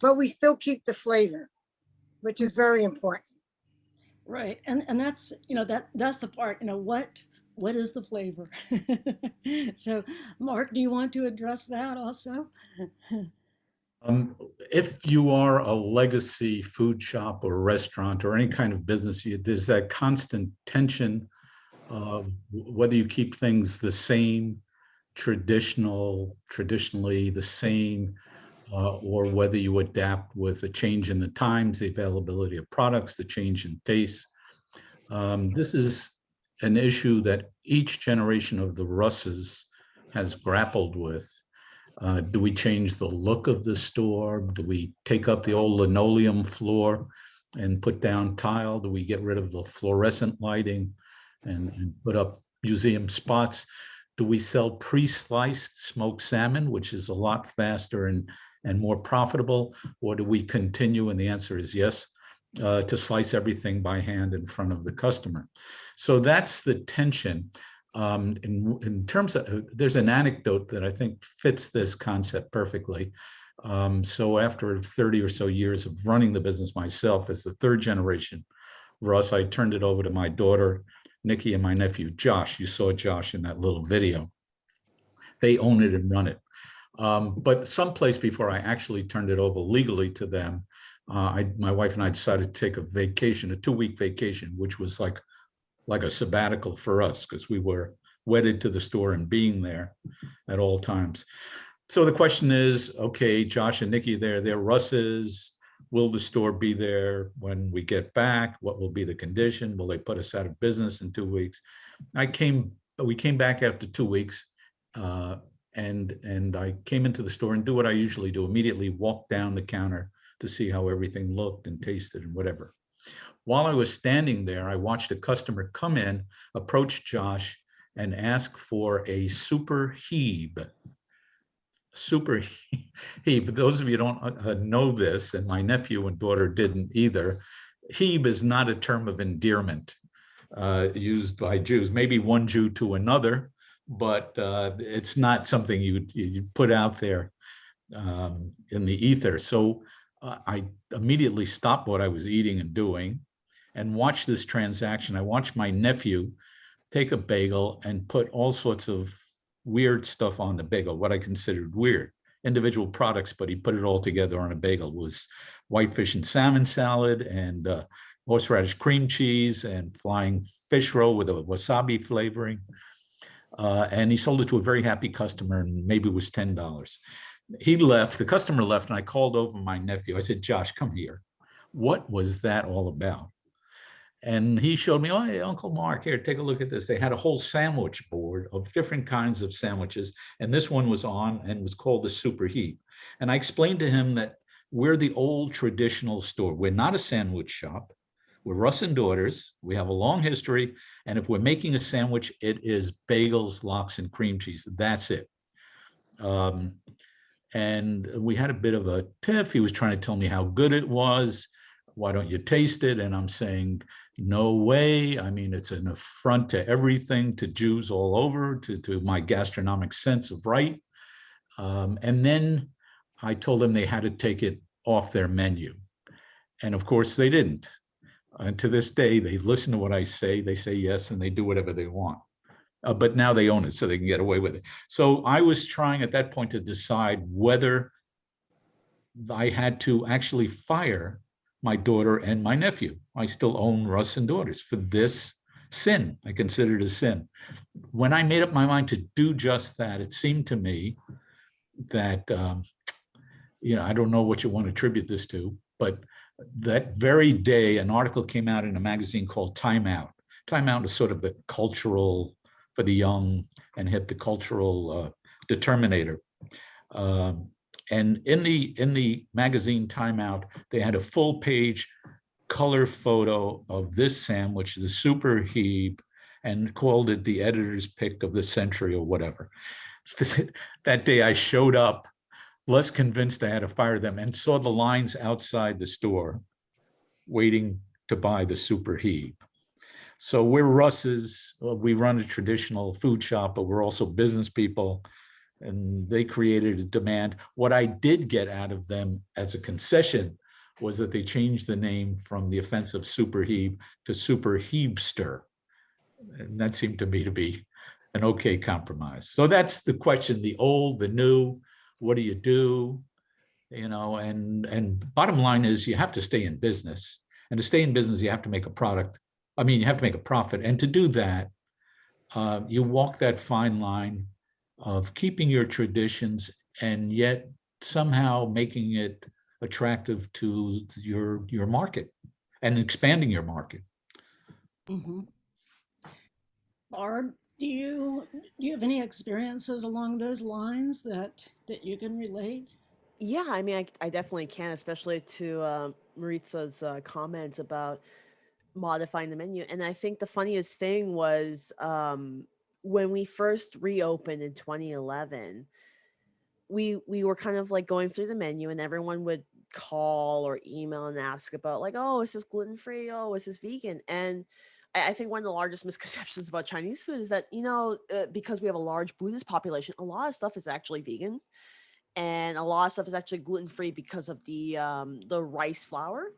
But we still keep the flavor, which is very important. Right, and that's, you know, that's the part, you know, what is the flavor? So, Mark, do you want to address that also? If you are a legacy food shop or restaurant or any kind of business, there's that constant tension of whether you keep things the same, traditionally the same, or whether you adapt with a change in the times, the availability of products, the change in taste. This is an issue that each generation of the Russes has grappled with. Do we change the look of the store? Do we take up the old linoleum floor and put down tile? Do we get rid of the fluorescent lighting and put up museum spots? Do we sell pre-sliced smoked salmon, which is a lot faster and more profitable? Or do we continue, and the answer is yes, to slice everything by hand in front of the customer? So that's the tension. In terms of, there's an anecdote that I think fits this concept perfectly. So after 30 or so years of running the business myself as the third generation Russ, I turned it over to my daughter, Nikki, and my nephew, Josh. You saw Josh in that little video. They own it and run it. But someplace before I actually turned it over legally to them, my wife and I decided to take a vacation, a 2-week vacation, which was like a sabbatical for us, because we were wedded to the store and being there at all times. So the question is, okay, Josh and Nikki, they're Russ's. Will the store be there when we get back? What will be the condition? Will they put us out of business in 2 weeks? We came back after 2 weeks, and I came into the store and do what I usually do, immediately walk down the counter to see how everything looked and tasted and whatever. While I was standing there, I watched a customer come in, approach Josh, and ask for a super heeb. Super heeb. Those of you who don't know this, and my nephew and daughter didn't either, heeb is not a term of endearment used by Jews, maybe one Jew to another, but it's not something you put out there in the ether. So I immediately stopped what I was eating and doing and watched this transaction. I watched my nephew take a bagel and put all sorts of weird stuff on the bagel, what I considered weird, individual products, but he put it all together on a bagel. It was whitefish and salmon salad and horseradish cream cheese and flying fish roll with a wasabi flavoring. And he sold it to a very happy customer, and maybe it was $10. He left, the customer left, and I called over my nephew. I said, Josh, come here. What was that all about? And he showed me, oh, hey, Uncle Mark, here, take a look at this. They had a whole sandwich board of different kinds of sandwiches. And this one was on and was called the Super Heap. And I explained to him that we're the old traditional store. We're not a sandwich shop. We're Russ and Daughters. We have a long history. And if we're making a sandwich, it is bagels, lox, and cream cheese. That's it. And we had a bit of a tiff. He was trying to tell me how good it was. Why don't you taste it? And I'm saying, no way. I mean, it's an affront to everything, to Jews all over, to my gastronomic sense of right. And then I told them they had to take it off their menu. And of course they didn't. And to this day, they listen to what I say. They say yes, and they do whatever they want. But now they own it, so they can get away with it. So I was trying at that point to decide whether I had to actually fire my daughter and my nephew. I still own Russ and Daughters for this sin. I consider it a sin. When I made up my mind to do just that, it seemed to me that, I don't know what you want to attribute this to, but that very day, an article came out in a magazine called Time Out. Time Out is sort of the cultural, for the young and hip, the cultural determinator. And in the magazine Time Out, they had a full page color photo of this sandwich, the Super Heap, and called it the editor's pick of the century or whatever. That day I showed up less convinced I had to fire them and saw the lines outside the store waiting to buy the Super Heap. So we're Russ's, we run a traditional food shop, but we're also business people, and they created a demand. What I did get out of them as a concession was that they changed the name from the offensive Super Heap to Super Heapster. And that seemed to me to be an okay compromise. So that's the question, the old, the new, what do you do? And bottom line is you have to stay in business. And to stay in business, you have to make a product. I mean, you have to make a profit. And to do that, you walk that fine line of keeping your traditions and yet somehow making it attractive to your market and expanding your market. Mm-hmm. Barb, do you have any experiences along those lines that you can relate? Yeah, I mean, I definitely can, especially to Maritza's comments about modifying the menu. And I think the funniest thing was when we first reopened in 2011, we were kind of like going through the menu, and everyone would call or email and ask about like, oh, is this gluten free? Oh, is this vegan? And I think one of the largest misconceptions about Chinese food is that because we have a large Buddhist population, a lot of stuff is actually vegan, and a lot of stuff is actually gluten free because of the rice flour.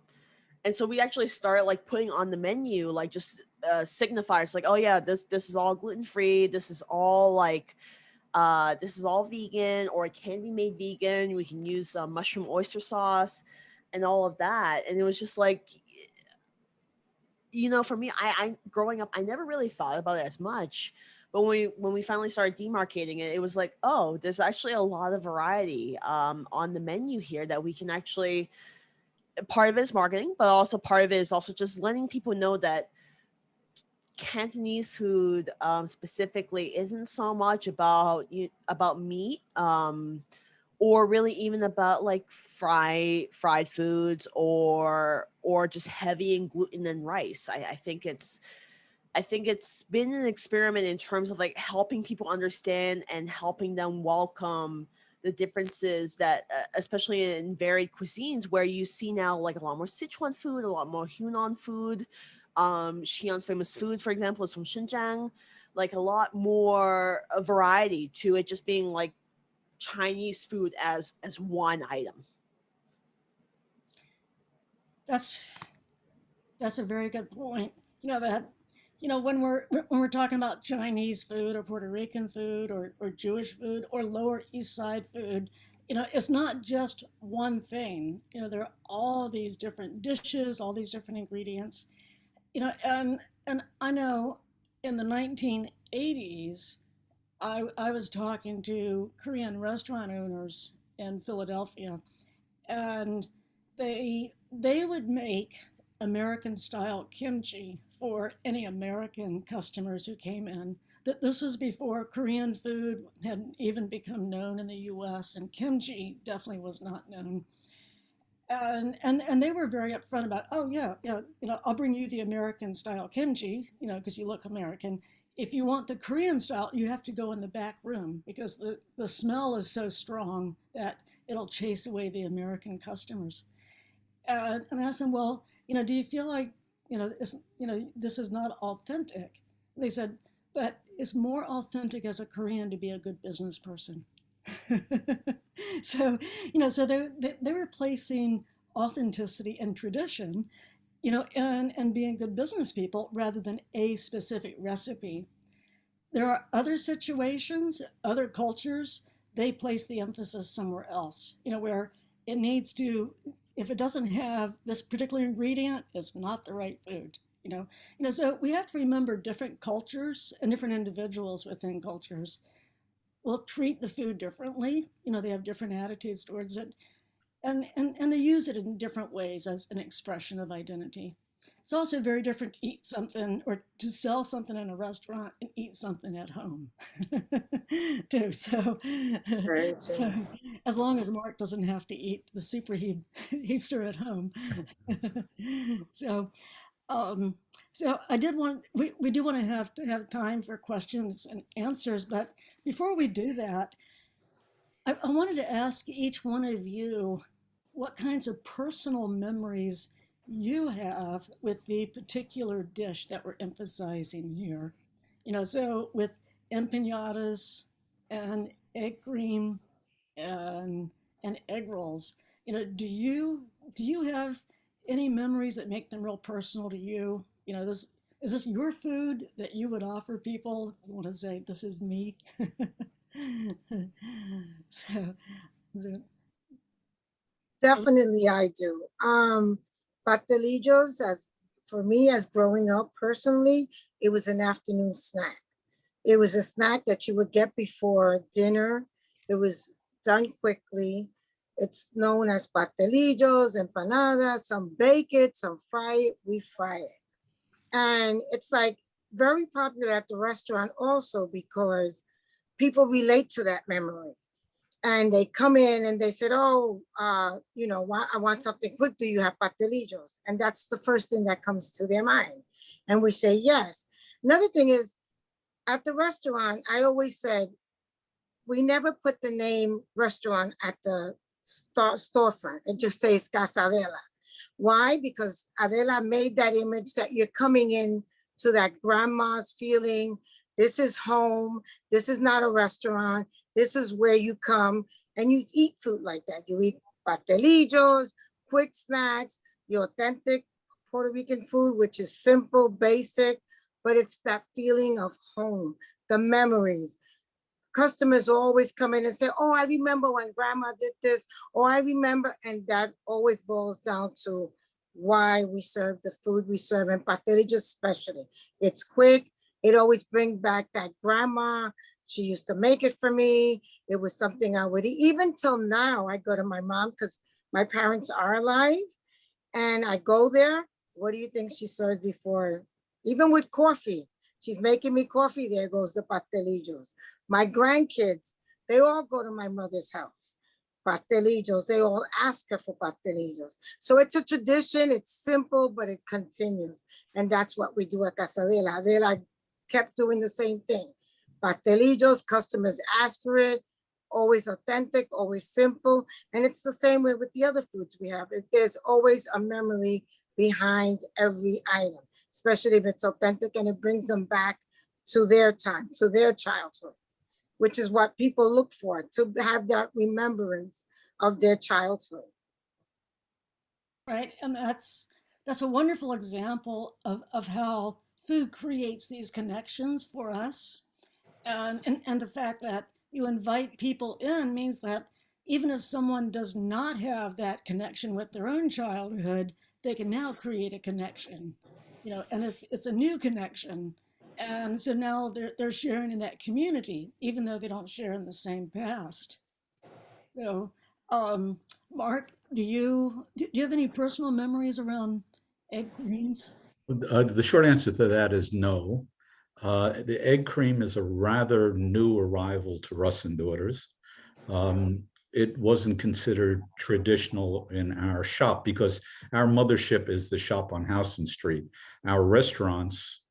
And so we actually started like putting on the menu like just signifiers like, oh yeah, this is all gluten free. This is all like this is all vegan, or it can be made vegan. We can use mushroom oyster sauce and all of that. And it was just like, for me, I growing up, I never really thought about it as much. But when we finally started demarcating it, it was like, oh, there's actually a lot of variety on the menu here that we can actually, part of it is marketing, but also part of it is also just letting people know that Cantonese food specifically isn't so much about meat, or really even about like fried foods or just heavy in gluten and rice. I think it's been an experiment in terms of like helping people understand and helping them welcome the differences that, especially in varied cuisines, where you see now like a lot more Sichuan food, a lot more Hunan food. Xi'an's famous foods, for example, is from Xinjiang. Like a lot more variety to it just being like Chinese food as one item. That's a very good point. When we're talking about Chinese food or Puerto Rican food or Jewish food or Lower East Side food, it's not just one thing. There are all these different dishes, all these different ingredients. And I know in the 1980s, I was talking to Korean restaurant owners in Philadelphia, and they would make American style kimchi for any American customers who came in. That this was before Korean food had even become known in the U.S. and kimchi definitely was not known. And they were very upfront about, oh yeah, I'll bring you the American style kimchi, because you look American. If you want the Korean style, you have to go in the back room because the smell is so strong that it'll chase away the American customers. And I asked them, well, do you feel like, this is not authentic? They said, but it's more authentic as a Korean to be a good business person. So, so they're replacing authenticity and tradition, and being good business people rather than a specific recipe. There are other situations, other cultures, they place the emphasis somewhere else, where it needs to, if it doesn't have this particular ingredient, it's not the right food. So we have to remember different cultures and different individuals within cultures will treat the food differently. They have different attitudes towards it, and they use it in different ways as an expression of identity. It's also very different to eat something or to sell something in a restaurant and eat something at home too. So, as long as Mark doesn't have to eat the super heapster at home. So, I did want, we do want to have time for questions and answers, but before we do that, I wanted to ask each one of you what kinds of personal memories you have with the particular dish that we're emphasizing here. So with empanadas and egg cream and egg rolls, do you have any memories that make them real personal to you? This is this your food that you would offer people? I want to say this is me. so, Definitely, I do. Pastelillos, as for me, as growing up personally, it was an afternoon snack. It was a snack that you would get before dinner. It was done quickly. It's known as pastelillos, empanadas. Some bake it, some fry it. We fry it, and it's like very popular at the restaurant also because people relate to that memory. And they come in and they said, oh, I want something quick. Do you have pastelillos? And that's the first thing that comes to their mind. And we say, yes. Another thing is, at the restaurant, I always said, we never put the name restaurant at the storefront. It just says Casa Adela. Why? Because Adela made that image that you're coming in to that grandma's feeling. This is home. This is not a restaurant. This is where you come and you eat food like that. You eat pastelillos, quick snacks, the authentic Puerto Rican food, which is simple, basic, but it's that feeling of home, the memories. Customers always come in and say, oh, I remember when grandma did this, or I remember, and that always boils down to why we serve the food we serve, and pastelillos especially. It's quick, It always brings back that grandma. She used to make it for me. It was something I would eat. Even till now, I go to my mom because my parents are alive. And I go there. What do you think she serves before? Even with coffee, she's making me coffee. There goes the pastelillos. My grandkids, they all go to my mother's house. Pastelillos, they all ask her for pastelillos. So it's a tradition. It's simple, but it continues. And that's what we do at Casa Adela. Adela kept doing the same thing. Pastelillos, customers ask for it. Always authentic, always simple. And it's the same way with the other foods we have. There's always a memory behind every item, especially if it's authentic and it brings them back to their time, to their childhood, which is what people look for, to have that remembrance of their childhood. Right, and that's a wonderful example of how food creates these connections for us. And the fact that you invite people in means that even if someone does not have that connection with their own childhood, they can now create a connection, and it's a new connection. And so now they're sharing in that community, even though they don't share in the same past. So, Mark, do you have any personal memories around egg creams? The short answer to that is no. The egg cream is a rather new arrival to Russ and Daughters. It wasn't considered traditional in our shop because our mothership is the shop on Houston Street. Our restaurants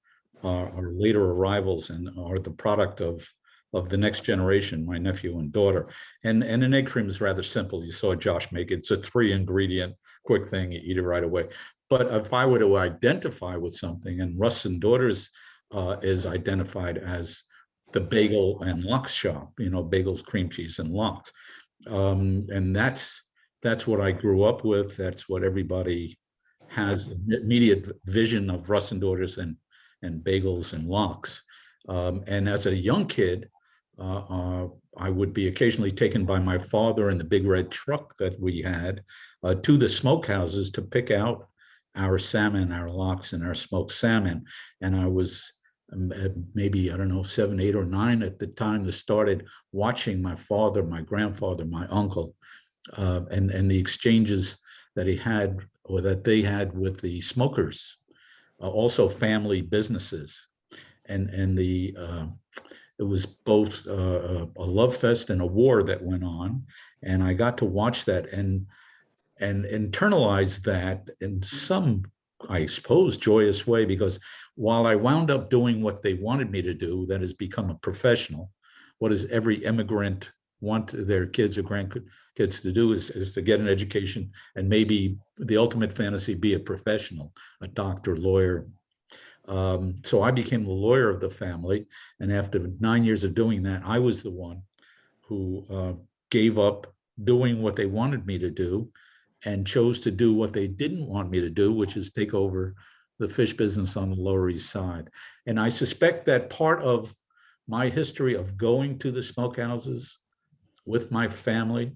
are later arrivals and are the product of the next generation, my nephew and daughter. And an egg cream is rather simple. You saw Josh make it. It's a 3-ingredient quick thing. You eat it right away. But if I were to identify with something, and Russ and Daughters is identified as the bagel and lox shop, bagels, cream cheese, and lox. And that's what I grew up with. That's what everybody has immediate vision of Russ and Daughters and bagels and lox. And as a young kid, I would be occasionally taken by my father in the big red truck that we had to the smokehouses to pick out our salmon, our lox, and our smoked salmon. And I was maybe, 7, 8, or 9 at the time that started watching my father, my grandfather, my uncle, and the exchanges that he had or that they had with the smokers, also family businesses. And it was both a love fest and a war that went on. And I got to watch that and internalize that in some, I suppose, joyous way, because while I wound up doing what they wanted me to do, that is become a professional, what does every immigrant want their kids or grandkids to do is to get an education and maybe the ultimate fantasy, be a professional, a doctor, lawyer. So I became the lawyer of the family. And after 9 years of doing that, I was the one who gave up doing what they wanted me to do and chose to do what they didn't want me to do, which is take over the fish business on the Lower East Side. And I suspect that part of my history of going to the smokehouses with my family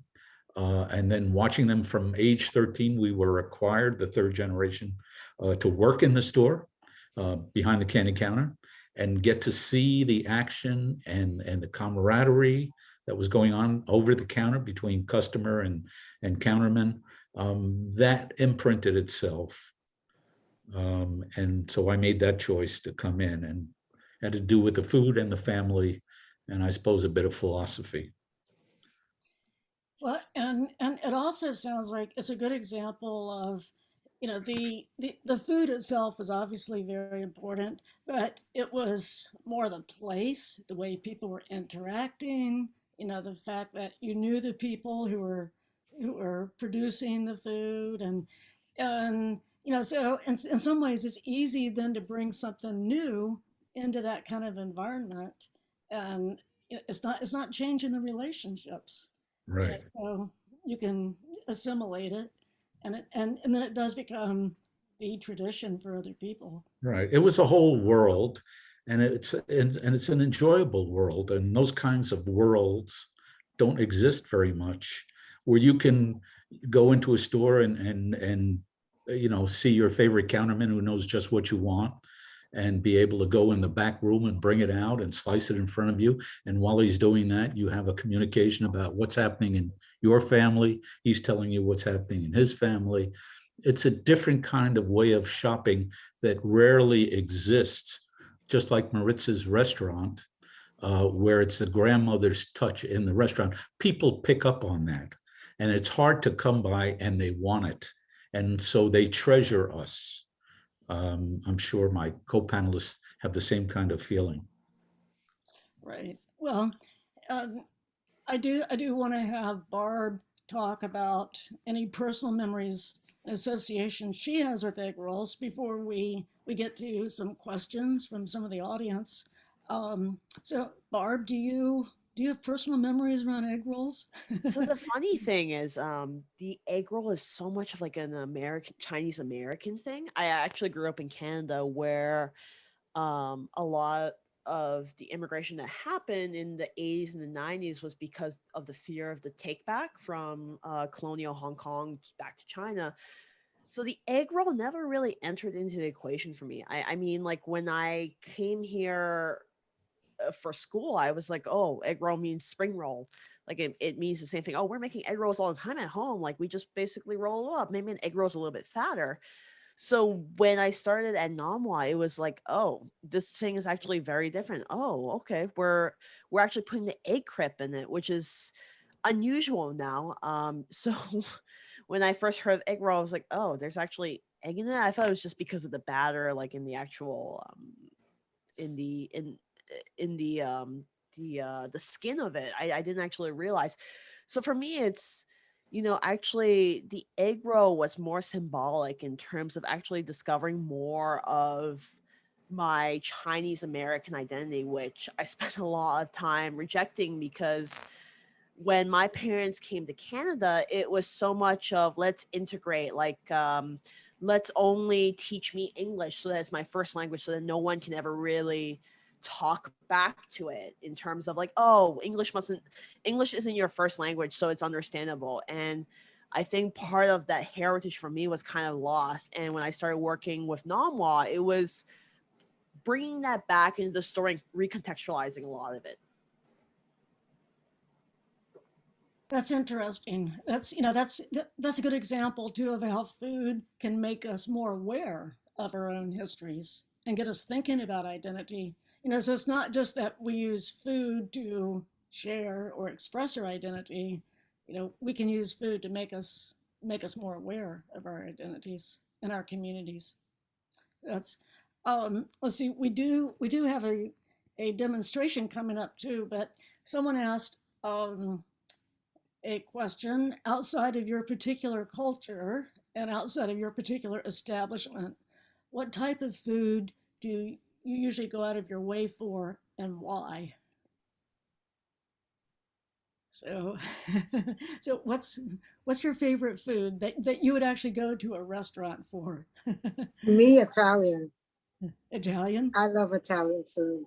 and then watching them from age 13, we were required, the third generation, to work in the store behind the candy counter and get to see the action and the camaraderie that was going on over the counter between customer and counterman. That imprinted itself. And so I made that choice to come in, and had to do with the food and the family, and I suppose a bit of philosophy. Well, and it also sounds like it's a good example of, the food itself was obviously very important, but it was more the place, the way people were interacting, the fact that you knew the people who were producing the food, and so in some ways it's easy then to bring something new into that kind of environment, and it's not changing the relationships. Right. So you can assimilate it, and then it does become the tradition for other people. Right. It was a whole world, and it's an enjoyable world. And those kinds of worlds don't exist very much, where you can go into a store and see your favorite counterman who knows just what you want, and be able to go in the back room and bring it out and slice it in front of you. And while he's doing that, you have a communication about what's happening in your family. He's telling you what's happening in his family. It's a different kind of way of shopping that rarely exists, just like Maritza's restaurant, where it's the grandmother's touch in the restaurant. People pick up on that, and it's hard to come by, and they want it. And so they treasure us. I'm sure my co-panelists have the same kind of feeling. Right. Well, I do want to have Barb talk about any personal memories and associations she has with egg rolls before we get to some questions from some of the audience. So Barb, do you have personal memories around egg rolls? So the funny thing is, the egg roll is so much of like an American, Chinese American thing. I actually grew up in Canada where a lot of the immigration that happened in the 80s and the 90s was because of the fear of the take back from colonial Hong Kong back to China. So the egg roll never really entered into the equation for me. I mean, like when I came here for school, I was like, oh, egg roll means spring roll. Like it means the same thing. Oh, we're making egg rolls all the time at home. Like we just basically roll it up. Maybe an egg roll is a little bit fatter. So when I started at Nom Wah, it was like, oh, this thing is actually very different. Oh, okay. We're actually putting the egg crep in it, which is unusual now. So when I first heard egg roll, I was like, oh, there's actually egg in it. I thought it was just because of the batter, like in the actual in the the skin of it. I didn't actually realize. So for me, it's, you know, actually the egg roll was more symbolic in terms of actually discovering more of my Chinese American identity, which I spent a lot of time rejecting because when my parents came to Canada, it was so much of let's integrate, like let's only teach me English so that's my first language so that no one can ever really talk back to it in terms of like, oh, English isn't your first language, so it's understandable. And I think part of that heritage for me was kind of lost. And when I started working with Nom Wah, it was bringing that back into the story and recontextualizing a lot of it. That's interesting. That's a good example too of how food can make us more aware of our own histories and get us thinking about identity. So it's not just that we use food to share or express our identity. We can use food to make us more aware of our identities and our communities. That's let's see. We do have a demonstration coming up too, but someone asked a question outside of your particular culture and outside of your particular establishment. What type of food do you usually go out of your way for and why? So, so what's your favorite food that you would actually go to a restaurant for? Me, Italian. Italian? I love Italian food.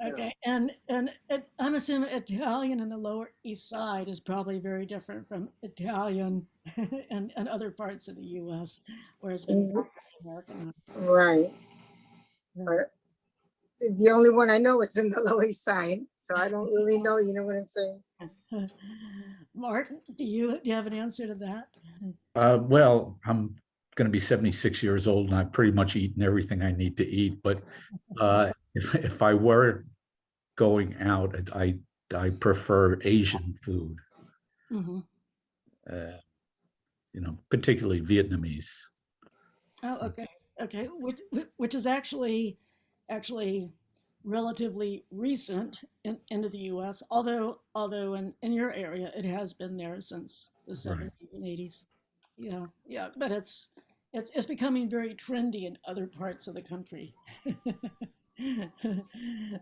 Okay, and I'm assuming Italian in the Lower East Side is probably very different from Italian and other parts of the U.S. where it's been Americanized. Right. Yeah. But the only one I know is in the Lower East Side, so I don't really know. You know what I'm saying? Martin, do you have an answer to that? Well, I'm going to be 76 years old, and I've pretty much eaten everything I need to eat. But if I were going out, I prefer Asian food. Mm-hmm. Particularly Vietnamese. Oh, okay. Which is actually relatively recent into the U.S. Although in your area it has been there since the 70s and 80s. Yeah, but it's becoming very trendy in other parts of the country.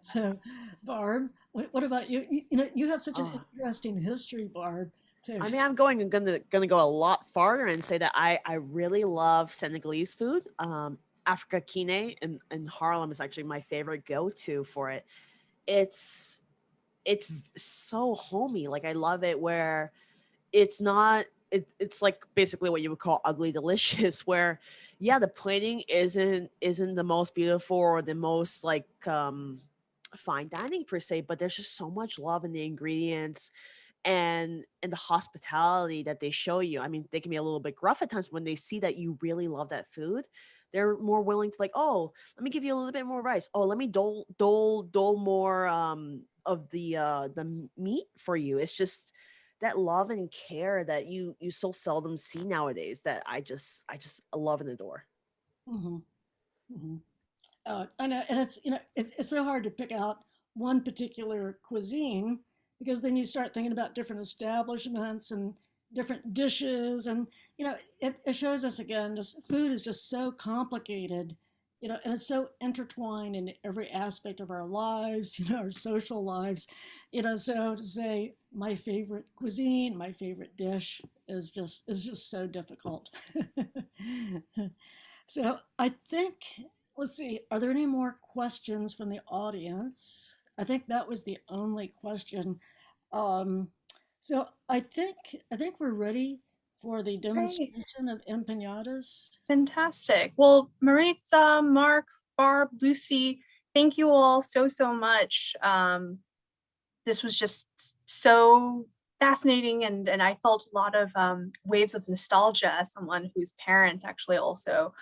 So, Barb, what about you? You have such an interesting history, Barb. I mean, I'm gonna go a lot farther and say that I really love Senegalese food. Africa Kine in Harlem is actually my favorite go-to for it. It's so homey. Like I love it where it's not it's like basically what you would call ugly delicious, where yeah, the plating isn't the most beautiful or the most like fine dining per se, but there's just so much love in the ingredients and the hospitality that they show you. I mean, they can be a little bit gruff at times. When they see that you really love that food, they're more willing to like, oh, let me give you a little bit more rice. Oh, let me dole more of the meat for you. It's just that love and care that you so seldom see nowadays, that I just love and adore. Hmm. Hmm. I know, and it's it's so hard to pick out one particular cuisine, because then you start thinking about different establishments and different dishes, and it shows us again, just food is just so complicated, and it's so intertwined in every aspect of our lives, our social lives, So to say my favorite cuisine, my favorite dish is just so difficult. So I think, let's see, are there any more questions from the audience? I think that was the only question. Um, so I think we're ready for the Great. demonstration of empanadas. Fantastic. Well, Maritza, Mark, Barb, Lucy, thank you all so, so much. This was just so fascinating, and I felt a lot of waves of nostalgia as someone whose parents actually also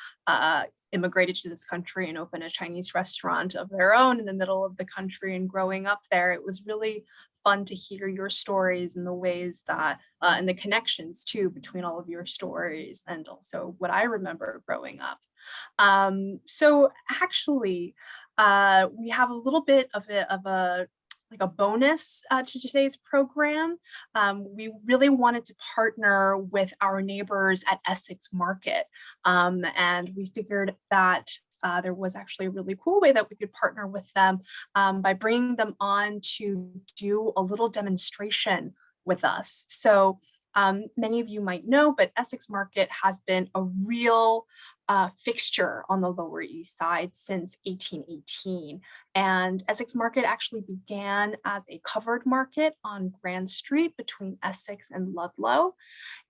immigrated to this country and opened a Chinese restaurant of their own in the middle of the country. And growing up there, it was really fun to hear your stories and the ways that and the connections too between all of your stories and also what I remember growing up. So actually, we have a little bit of a like a bonus to today's program. We really wanted to partner with our neighbors at Essex Market, and we figured that there was actually a really cool way that we could partner with them by bringing them on to do a little demonstration with us. So many of you might know, but Essex Market has been a real fixture on the Lower East Side since 1818. And Essex Market actually began as a covered market on Grand Street between Essex and Ludlow.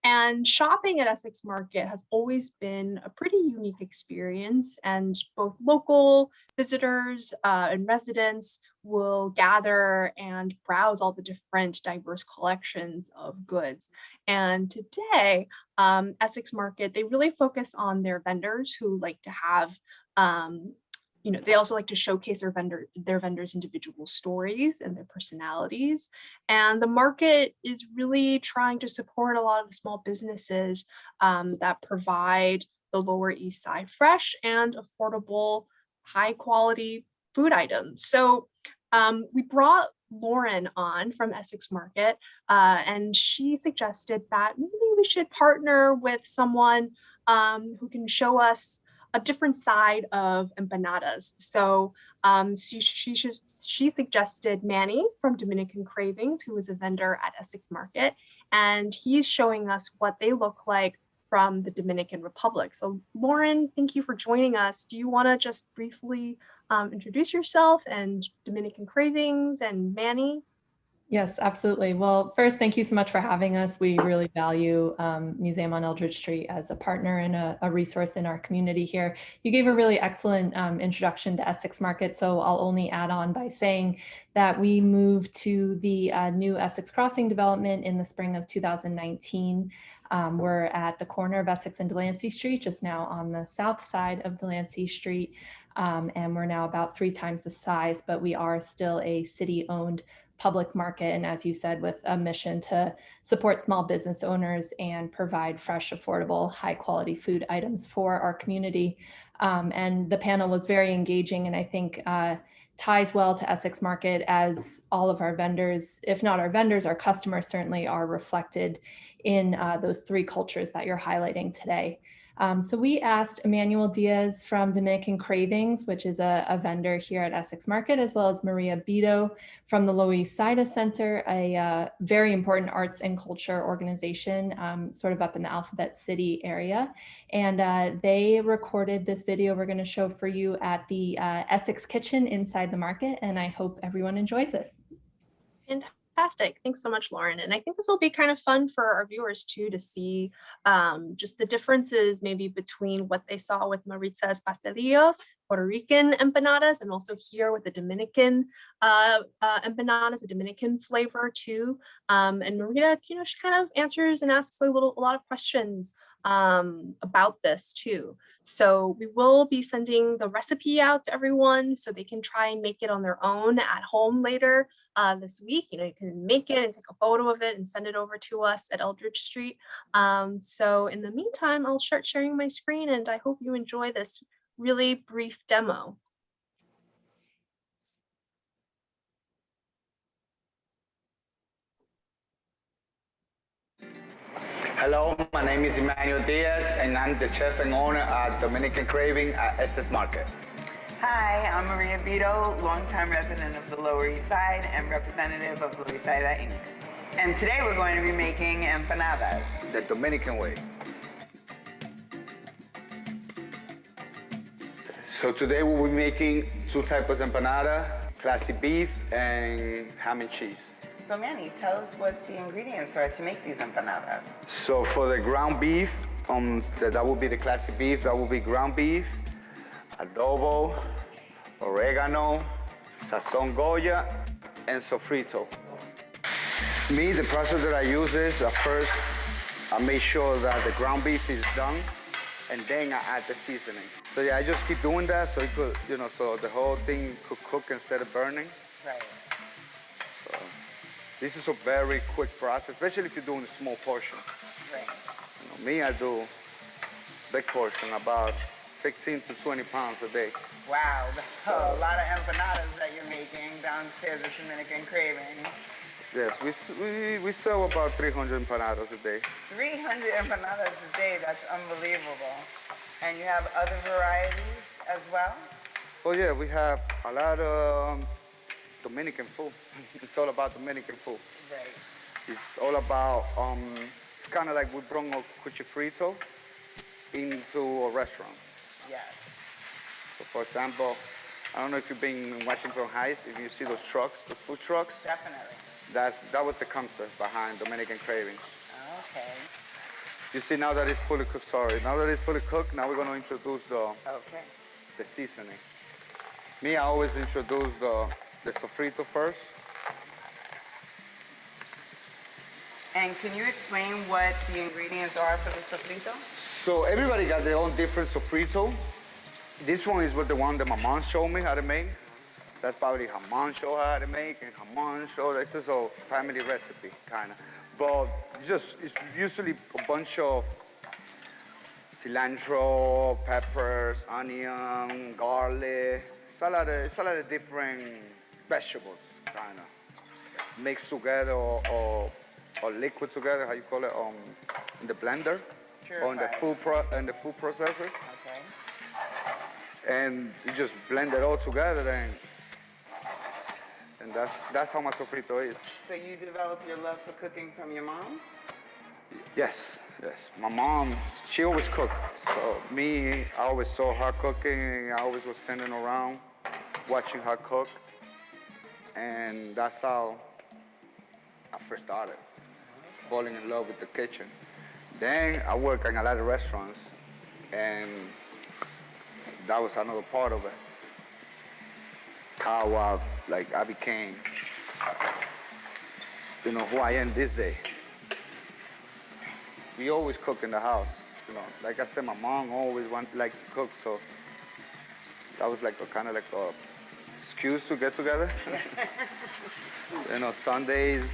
And shopping at Essex Market has always been a pretty unique experience, and both local visitors and residents will gather and browse all the different diverse collections of goods. And today, Essex Market, they really focus on their vendors who like to have they also like to showcase their vendors' individual stories and their personalities. And the market is really trying to support a lot of the small businesses that provide the Lower East Side fresh and affordable, high quality food items. So we brought Lauren on from Essex Market, and she suggested that maybe we should partner with someone who can show us a different side of empanadas. So she suggested Manny from Dominican Cravings, who is a vendor at Essex Market, and he's showing us what they look like from the Dominican Republic. So Lauren, thank you for joining us. Do you want to just briefly introduce yourself and Dominican Cravings and Manny? Yes, absolutely. Well, first, thank you so much for having us. We really value Museum on Eldridge Street as a partner and a resource in our community here. You gave a really excellent introduction to Essex Market, so I'll only add on by saying that we moved to the new Essex Crossing development in the spring of 2019. We're at the corner of Essex and Delancey Street, just now on the south side of Delancey Street, and we're now about 3 times the size, but we are still a city-owned public market, and as you said, with a mission to support small business owners and provide fresh, affordable, high quality food items for our community. And the panel was very engaging, and I think ties well to Essex Market, as all of our vendors, if not our vendors, our customers certainly are reflected in those 3 cultures that you're highlighting today. So we asked Emmanuel Diaz from Dominican Cravings, which is a vendor here at Essex Market, as well as Maria Bido from the Loisaida Center, a very important arts and culture organization, sort of up in the Alphabet City area. And they recorded this video we're going to show for you at the Essex Kitchen inside the market, and I hope everyone enjoys it. Fantastic. Thanks so much, Lauren. And I think this will be kind of fun for our viewers too, to see just the differences maybe between what they saw with Maritza's pastelillos, Puerto Rican empanadas, and also here with the Dominican empanadas, a Dominican flavor too. And Maria, she kind of answers and asks a lot of questions about this too. So we will be sending the recipe out to everyone so they can try and make it on their own at home later this week. You can make it and take a photo of it and send it over to us at Eldridge Street. So in the meantime, I'll start sharing my screen, and I hope you enjoy this really brief demo. Hello, my name is Emmanuel Diaz, and I'm the chef and owner at Dominican Craving at Essex Market. Hi, I'm Maria Bido, longtime resident of the Lower East Side and representative of Loisaida Inc. And today we're going to be making empanadas. The Dominican way. So today we'll be making two types of empanada, classic beef and ham and cheese. So Manny, tell us what the ingredients are to make these empanadas. So for the ground beef, that will be the classic beef, that will be ground beef, adobo, oregano, sazon Goya, and sofrito. Me, the process that I use is, first, I make sure that the ground beef is done, and then I add the seasoning. So yeah, I just keep doing that so it could, so the whole thing could cook instead of burning. Right. So this is a very quick process, especially if you're doing a small portion. Right. Me, I do big portion, about 15 to 20 pounds a day. Wow, that's a lot of empanadas that you're making downstairs at Dominican Craving. Yes, we sell about 300 empanadas a day. 300 empanadas a day, that's unbelievable. And you have other varieties as well? Oh yeah, we have a lot of Dominican food. It's all about Dominican food. Right. It's all about, it's kind of like we bring a cuchifrito into a restaurant. Yes. So for example, I don't know if you've been in Washington Heights, if you see those trucks, those food trucks. Definitely. That was the concept behind Dominican Cravings. Okay. You see, now that it's fully cooked, now that it's fully cooked, now we're going to introduce the seasoning. Me, I always introduce the sofrito first. And can you explain what the ingredients are for the sofrito? So everybody got their own different sofrito. This one is the one that my mom showed me how to make. That's probably her mom showed her how to make, and her mom showed, this is a family recipe, kind of. But it's usually a bunch of cilantro, peppers, onion, garlic. It's a lot of different vegetables, kind of, mixed together or liquid together, how you call it, in the blender, or in the food processor. Okay. And you just blend it all together, and that's how my sofrito is. So you developed your love for cooking from your mom? Yes. My mom, she always cooked. So me, I always saw her cooking. I always was standing around watching her cook. And that's how I first started, falling in love with the kitchen. Then I worked in a lot of restaurants, and that was another part of it. How I became, who I am this day. We always cook in the house, Like I said, my mom always liked to cook, so that was kind of like a excuse to get together. Sundays,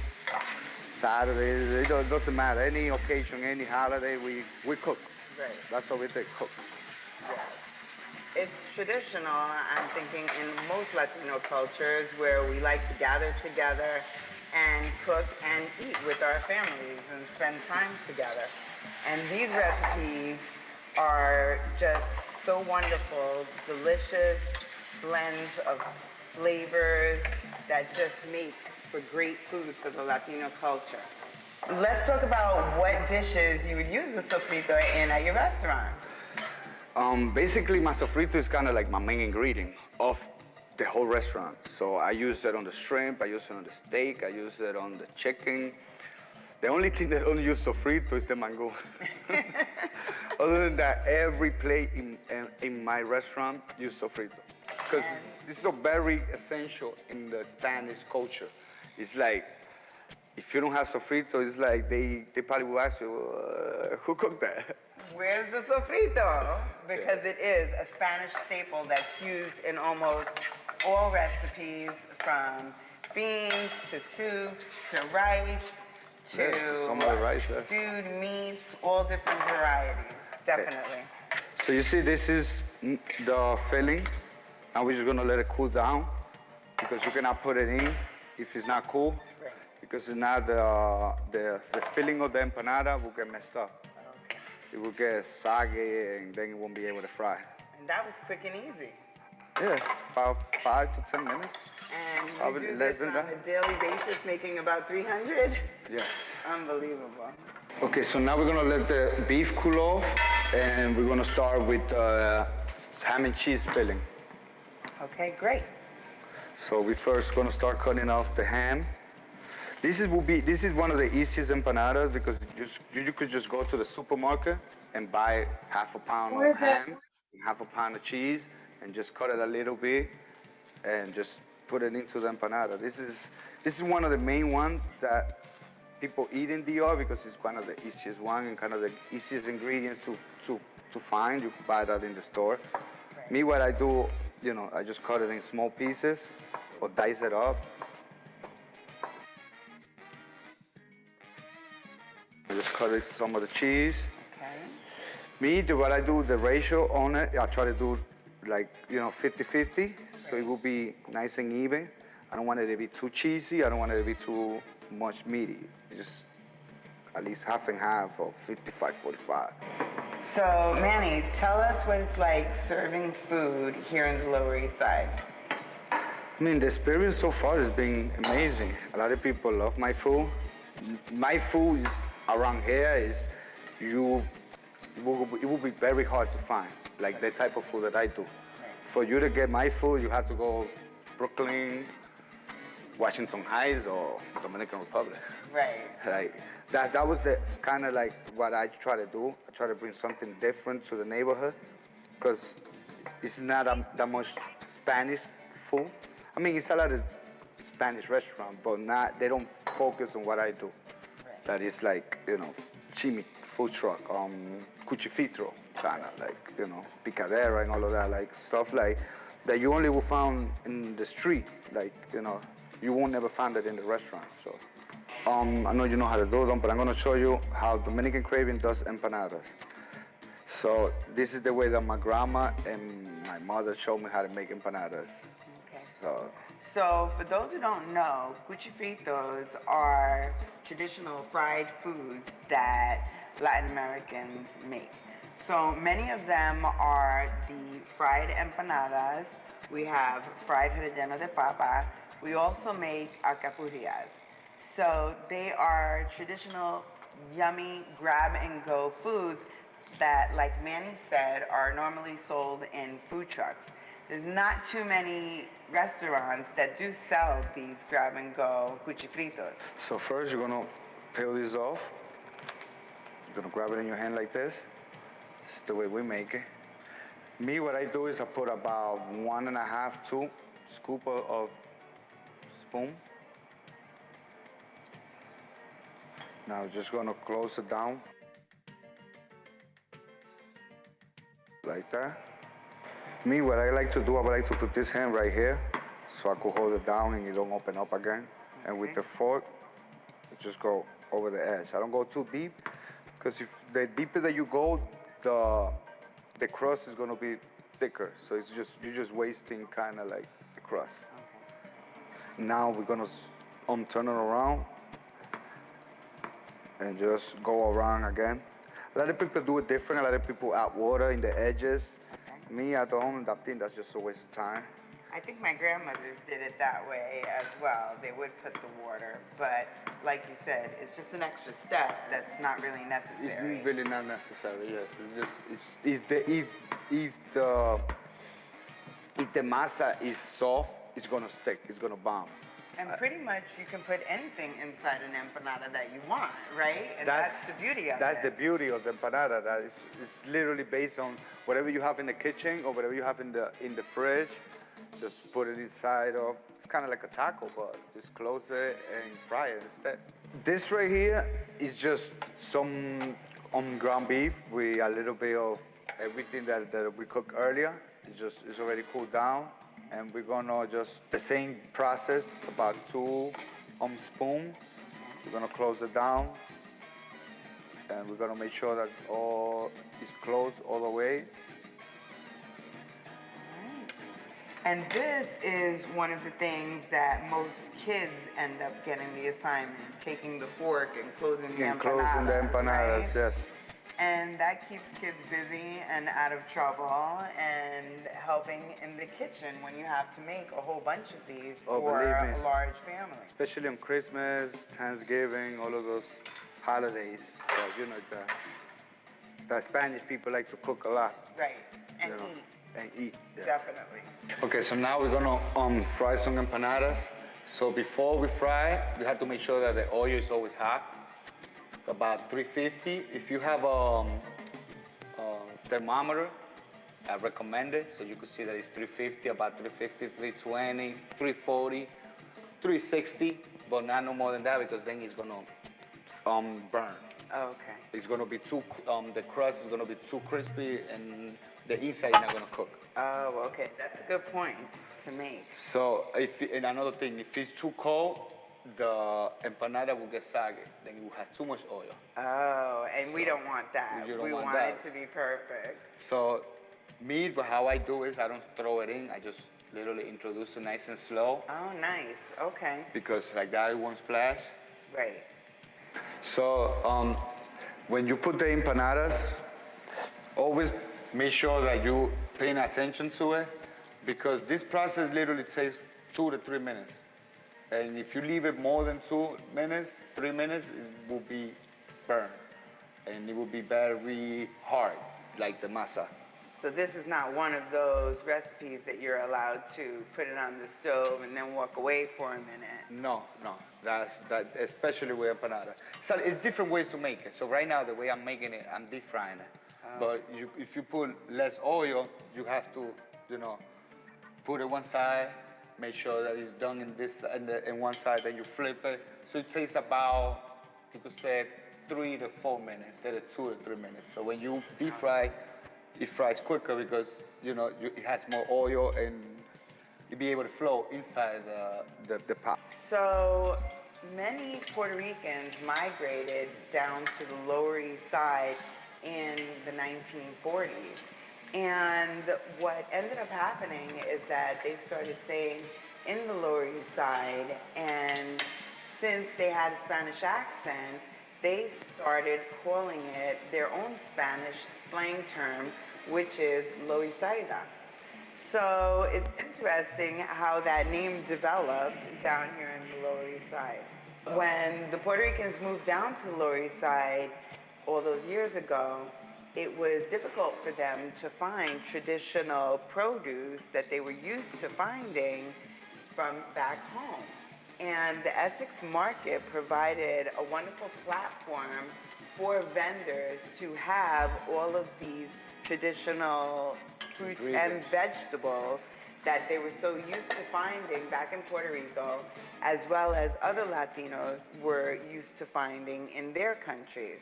Saturdays, it doesn't matter. Any occasion, any holiday, we cook. Right. That's what we did, cook. Yes. It's traditional, I'm thinking, in most Latino cultures where we like to gather together and cook and eat with our families and spend time together. And these recipes are just so wonderful, delicious blends of flavors that just make for great food for the Latino culture. Let's talk about what dishes you would use the sofrito in at your restaurant. Basically, my sofrito is kind of like my main ingredient of the whole restaurant. So I use it on the shrimp, I use it on the steak, I use it on the chicken. The only thing that I don't use sofrito is the mango. Other than that, every plate in my restaurant use sofrito. Because it's so very essential in the Spanish culture. It's like, if you don't have sofrito, it's like they probably will ask you, who cooked that? Where's the sofrito? Because it is a Spanish staple that's used in almost all recipes, from beans to soups to rice to some of the rice, stewed meats, all different varieties, definitely. So you see, this is the filling. Now we're just gonna let it cool down because you cannot put it in if it's not cool. Right. Because if not, the filling of the empanada will get messed up. It will get soggy and then it won't be able to fry. And that was quick and easy. Yeah, about 5 to 10 minutes. And you Probably do less this than on that. a daily basis, making about 300? Yes. Unbelievable. Okay, so now we're gonna let the beef cool off and we're gonna start with ham and cheese filling. Okay, great. So we first gonna start cutting off the ham. This is one of the easiest empanadas because you could just go to the supermarket and buy half a pound of ham, half a pound of cheese, and just cut it a little bit and just put it into the empanada. This is one of the main ones that people eat in DR because it's one of the easiest one and kind of the easiest ingredients to find. You can buy that in the store. Right. Me, what I do, I just cut it in small pieces or dice it up. I just cut it some of the cheese. Okay. Me, what I do, the ratio on it, I try to do like, 50-50, so it will be nice and even. I don't want it to be too cheesy. I don't want it to be too much meaty. Just at least half and half or 55-45. So, Manny, tell us what it's like serving food here in the Lower East Side. I mean, the experience so far has been amazing. A lot of people love my food. My food is around here it will be very hard to find, like the type of food that I do. For you to get my food, you have to go Brooklyn, Washington Heights, or Dominican Republic. Right. Like that was the kind of like what I try to do. I try to bring something different to the neighborhood because it's not that much Spanish food. I mean, it's a lot of Spanish restaurants, but they don't focus on what I do. Right. That is like, chimi, food truck, cuchifito, kind of like, picadera and all of that, like stuff like that you only will find in the street, like, you won't never find it in the restaurant. So, I know you know how to do them, but I'm gonna show you how Dominican Craving does empanadas. So this is the way that my grandma and my mother showed me how to make empanadas. Okay. So for those who don't know, cuchifitos are traditional fried foods that Latin Americans make. So many of them are the fried empanadas. We have fried relleno de papa. We also make alcapurrias. So they are traditional, yummy, grab-and-go foods that, like Manny said, are normally sold in food trucks. There's not too many restaurants that do sell these grab-and-go cuchifritos. So first you're gonna peel this off. You're gonna grab it in your hand like this. This is the way we make it. Me, what I do is I put about 1.5, 2 scoop of spoon. Now just gonna close it down. Like that. Me, what I like to do, I like to put this hand right here so I could hold it down and it don't open up again. Okay. And with the fork, just go over the edge. I don't go too deep because if the deeper that you go, the crust is gonna be thicker. So you're just wasting kind of like the crust. Okay. Now we're gonna turn it around and just go around again. A lot of people do it different. A lot of people add water in the edges. Okay. Me, I don't. I think that's just a waste of time. I think my grandmothers did it that way as well. They would put the water, but like you said, it's just an extra step that's not really necessary. It's really not necessary, yes. It's just, if if the masa is soft, it's gonna stick, it's gonna bomb. And pretty much you can put anything inside an empanada that you want, right? And that's the beauty of it. That's the beauty of the empanada. That is literally based on whatever you have in the kitchen or whatever you have in the fridge. Just put it inside of. It's kind of like a taco, but just close it and fry it instead. This right here is just some ground beef with a little bit of everything that we cooked earlier. It's already cooled down. And we're gonna just, the same process, about 2 spoons. We're gonna close it down. And we're gonna make sure that all is closed all the way. And this is one of the things that most kids end up getting the assignment, taking the fork and closing the empanadas. Closing the empanadas, right? yes. And that keeps kids busy and out of trouble and helping in the kitchen when you have to make a whole bunch of these for a large family. Especially on Christmas, Thanksgiving, all of those holidays. You know, the Spanish people like to cook a lot. Right, and you know, eat. And eat, yes. Definitely. Okay, so now we're gonna fry some empanadas. So before we fry, we have to make sure that the oil is always hot. About 350. If you have a thermometer, I recommend it. So you can see that it's 350, about 350, 320, 340, 360, but not no more than that because then it's gonna burn. Okay. It's gonna be too, the crust is gonna be too crispy and the inside is not gonna cook. Oh, okay. That's a good point to make. So, and another thing, if it's too cold, the empanada will get soggy. Then you will have too much oil. Oh, and we don't want that. We want it to be perfect. So, me, how I do is I don't throw it in. I just literally introduce it nice and slow. Oh, nice. Okay. Because like that, it won't splash. Right. So, when you put the empanadas, always make sure that you paying attention to it, because this process literally takes 2 to 3 minutes. And if you leave it more than 2 minutes, 3 minutes, it will be burned. And it will be very hard, like the masa. So this is not one of those recipes that you're allowed to put it on the stove and then walk away for a minute. No, that especially with empanada. So it's different ways to make it. So right now, the way I'm making it, I'm deep frying it. Oh. But if you put less oil, you have to, put it one side, make sure that it's done in one side, then you flip it. So it takes about, you could say, 3 to 4 minutes instead of 2 to 3 minutes. So when you deep fry, it fries quicker because it has more oil and you'll be able to flow inside the pot. So many Puerto Ricans migrated down to the Lower East Side in the 1940s. And what ended up happening is that they started staying in the Lower East Side, and since they had a Spanish accent, they started calling it their own Spanish slang term, which is Loisaida. So it's interesting how that name developed down here in the Lower East Side. When the Puerto Ricans moved down to the Lower East Side all those years ago, it was difficult for them to find traditional produce that they were used to finding from back home. And the Essex Market provided a wonderful platform for vendors to have all of these traditional fruits and vegetables that they were so used to finding back in Puerto Rico, as well as other Latinos were used to finding in their countries.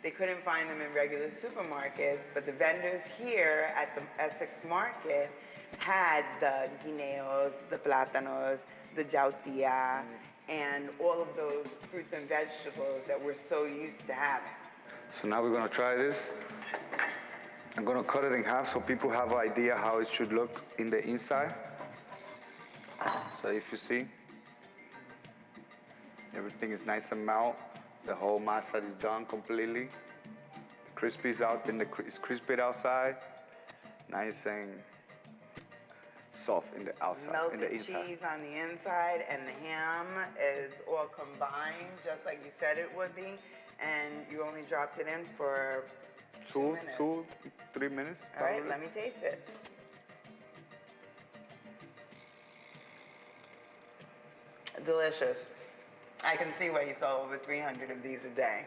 They couldn't find them in regular supermarkets, but the vendors here at the Essex Market had the guineos, the plátanos, the yautía, and all of those fruits and vegetables that we're so used to having. So now we're gonna try this. I'm gonna cut it in half so people have an idea how it should look in the inside. So if you see, everything is nice and melt. The whole masa is done completely. The crispy is out, it's crispy outside, nice and soft in the outside, Melted in the inside. cheese on the inside, and the ham is all combined, just like you said it would be. And you only dropped it in for 2 minutes. 3 minutes. All right, let me taste it. delicious. I can see why you sell over 300 of these a day.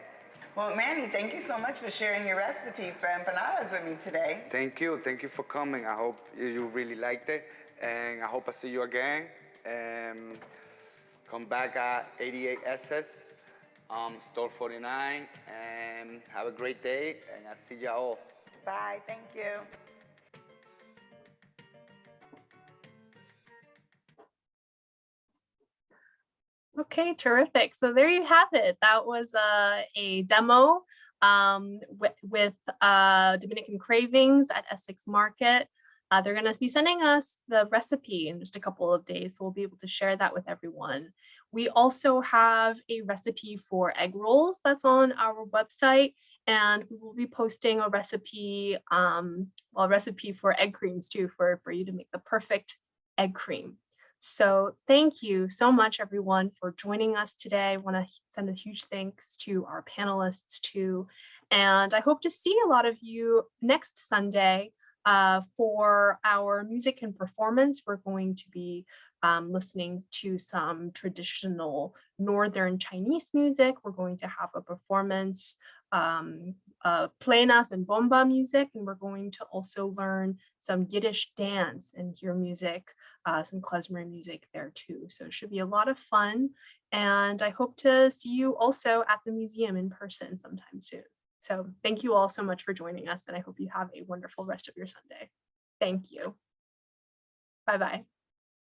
Well, Manny, thank you so much for sharing your recipe for empanadas with me today. Thank you for coming. I hope you really liked it, and I hope I see you again. Come back at 88 Essex, store 49, and have a great day, and I'll see you all. Bye, thank you. Okay, terrific. So there you have it. That was a demo with Dominican Cravings at Essex Market. They're going to be sending us the recipe in just a couple of days, so we'll be able to share that with everyone. We also have a recipe for egg rolls that's on our website, and we will be posting a recipe for egg creams too, for you to make the perfect egg cream. So thank you so much, everyone, for joining us today. I want to send a huge thanks to our panelists too. And I hope to see a lot of you next Sunday for our music and performance. We're going to be listening to some traditional Northern Chinese music. We're going to have a performance, plenas and bomba music, and we're going to also learn some Yiddish dance and hear music, some klezmer music there too. So it should be a lot of fun. And I hope to see you also at the museum in person sometime soon. So thank you all so much for joining us, and I hope you have a wonderful rest of your Sunday. Thank you. Bye-bye.